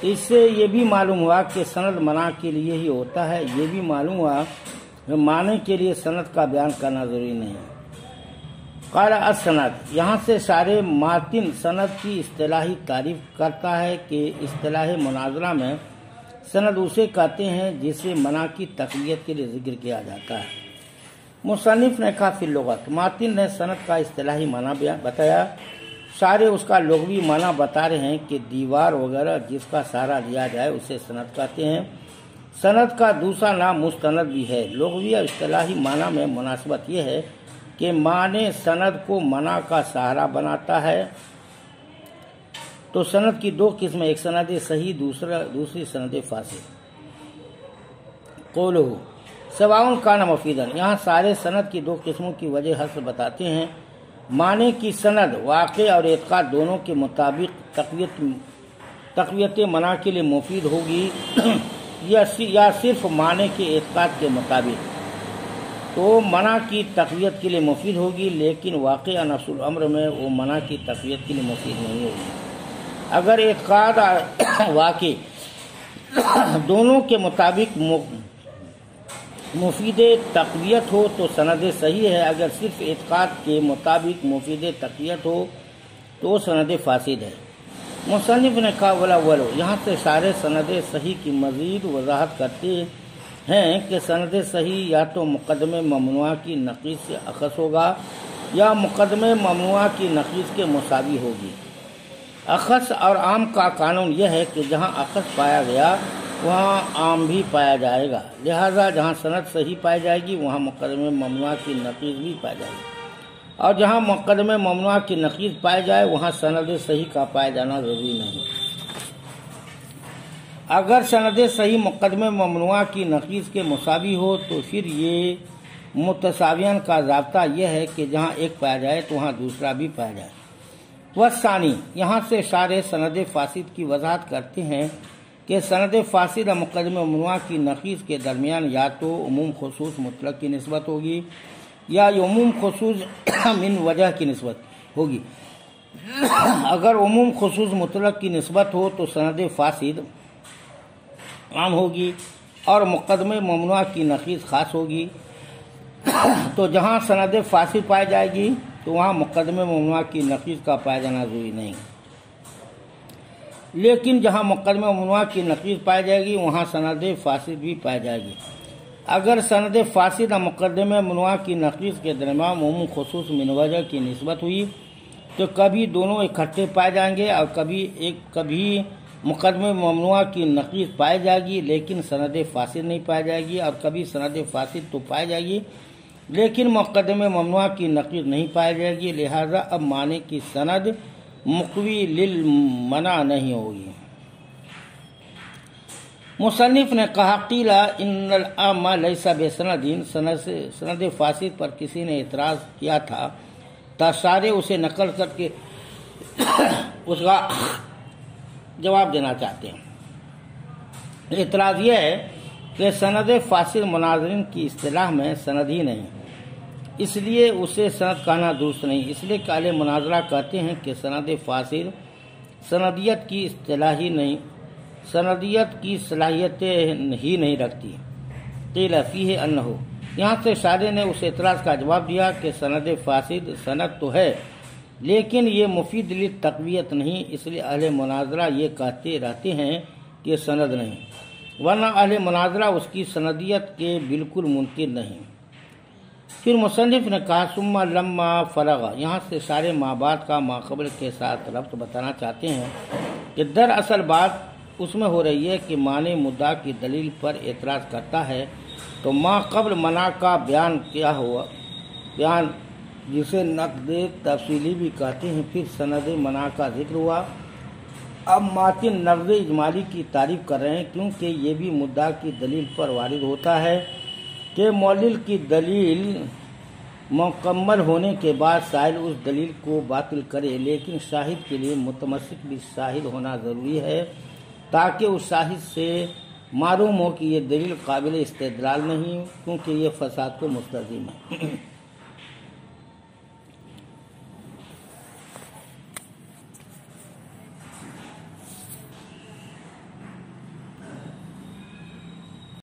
اس سے یہ بھی معلوم ہوا کہ سند منع کے لیے ہی ہوتا ہے، یہ بھی معلوم ہوا کہ معنی کے لیے سند کا بیان کرنا ضروری نہیں۔ قال السند، یہاں سے سارے ماتن سند کی اصطلاحی تعریف کرتا ہے کہ اصطلاح مناظرہ میں سند اسے کہتے ہیں جسے منع کی تقویت کے لیے ذکر کیا جاتا ہے۔ مصنف نے کہا فی اللغت، ماتن نے سند کا اصطلاحی معنی بتایا، سارے اس کا لغوی معنی بتا رہے ہیں کہ دیوار وغیرہ جس کا سہارا لیا جائے اسے سند کہتے ہیں۔ سند کا دوسرا نام مستند بھی ہے۔ لغوی اور اصطلاحی معنی میں مناسبت یہ ہے کہ معنی سند کو منع کا سہارا بناتا ہے۔ تو سند کی دو قسمیں، ایک سند صحیح، دوسری سند فاسد۔ قولہ سواء کان مفیدا، یہاں سارے سند کی دو قسموں کی وجہ حسب بتاتے ہیں۔ معنی کی سند واقع اور اعتقاد دونوں کے مطابق تقویت منع کے لیے مفید ہوگی، یا صرف معنی کے اعتقاد کے مطابق تو منع کی تقویت کے لیے مفید ہوگی، لیکن واقعہ نفس الامر میں وہ منع کی تقویت کے لیے مفید نہیں ہوگی۔ اگر اعتقاد واقع دونوں کے مطابق مفید تقویت ہو تو سند صحیح ہے، اگر صرف اعتقاد کے مطابق مفید تقویت ہو تو سند فاسد ہے۔ مصنف نے کہا وَلَوَّلُ، یہاں سے سارے سند صحیح کی مزید وضاحت کرتے ہیں کہ سند صحیح یا تو مقدمہ ممنوعہ کی نقیض سے اخص ہوگا یا مقدمہ ممنوعہ کی نقیض کے مساوی ہوگی۔ اخص اور عام کا قانون یہ ہے کہ جہاں اخص پایا گیا وہاں عام بھی پایا جائے گا، لہذا جہاں سند صحیح پائی جائے گی وہاں مقدمہ ممنوعہ کی نقیض بھی پائی جائے گی، اور جہاں مقدمہ ممنوعہ کی نقیض پائی جائے وہاں سند صحیح کا پایا جانا ضروری نہیں۔ اگر سند صحیح مقدمہ ممنوعہ کی نقیض کے مساوی ہو تو پھر یہ متساویان کا ضابطہ یہ ہے کہ جہاں ایک پایا جائے تو وہاں دوسرا بھی پایا جائے۔ والثانی، یہاں سے سارے سند فاسد کی وضاحت کرتے ہیں کہ سند فاسد اور مقدمہ ممنوعہ کی نقیض کے درمیان یا تو عموم خصوص مطلق کی نسبت ہوگی یا عموم خصوص من وجہ کی نسبت ہوگی۔ اگر عموم خصوص مطلق کی نسبت ہو تو سند فاسد عام ہوگی اور مقدمہ ممنوعہ کی نقیض خاص ہوگی، تو جہاں سند فاسد پائی جائے گی تو وہاں مقدمہ ممنوعہ کی نقیض کا پایا جانا ضروری نہیں، لیکن جہاں مقدمہ ممنوعہ کی نقیض پائی جائے گی وہاں سند فاسد بھی پائی جائے گی۔ اگر سند فاسد اور مقدمہ ممنوعہ کی نقیض کے درمیان عموم خصوص من وجہ کی نسبت ہوئی تو کبھی دونوں اکٹھے پائے جائیں گے اور کبھی مقدمہ ممنوعہ کی نقیض پائی جائے گی لیکن سند فاسد نہیں پائی جائے گی، اور کبھی سند فاسد تو پائی جائے گی لیکن مقدمہ ممنوعہ کی نقیض نہیں پائی جائے گی، لہذا اب معنی کی سند مقوی للمنع نہیں ہوگی۔ مصنف نے کہا قیل ان العام لیس بسند، سند فاسد پر کسی نے اعتراض کیا تھا، سارے اسے نقل کر کے اس کا جواب دینا چاہتے ہیں۔ اعتراض یہ ہے کہ سند فاسد مناظرین کی اصطلاح میں سند ہی نہیں، اس لیے اسے سند کہنا درست نہیں، اس لیے کہ اہل مناظرہ کہتے ہیں کہ سند فاسد سندیت کی اصطلاح ہی نہیں، سندیت کی صلاحیت ہی نہیں رکھتی۔ قیل فیہ انہ، یہاں سے شارح نے اس اعتراض کا جواب دیا کہ سند فاسد سند تو ہے لیکن یہ مفید للتقویت نہیں، اس لیے اہل مناظرہ یہ کہتے رہتے ہیں کہ سند نہیں، ورنہ اہل مناظرہ اس کی سندیت کے بالکل منکر نہیں۔ پھر مصنف نے کہا ثم لما فرغ، یہاں سے سارے ما بعد کا ما قبل کے ساتھ ربط بتانا چاہتے ہیں کہ دراصل بات اس میں ہو رہی ہے کہ معنی مدعا کی دلیل پر اعتراض کرتا ہے تو ما قبل منع کا بیان کیا ہوا، بیان جسے نقد تفصیلی بھی کہتے ہیں، پھر سند منع کا ذکر ہوا۔ اب ماتن نقد اجمالی کی تعریف کر رہے ہیں کیونکہ یہ بھی مدعا کی دلیل پر وارد ہوتا ہے کہ معلل کی دلیل مکمل ہونے کے بعد سائل اس دلیل کو باطل کرے، لیکن شاہد کے لیے متمسک بھی شاہد ہونا ضروری ہے تاکہ اس شاہد سے معلوم ہو کہ یہ دلیل قابل استدلال نہیں کیونکہ یہ فساد کو مستلزم ہے۔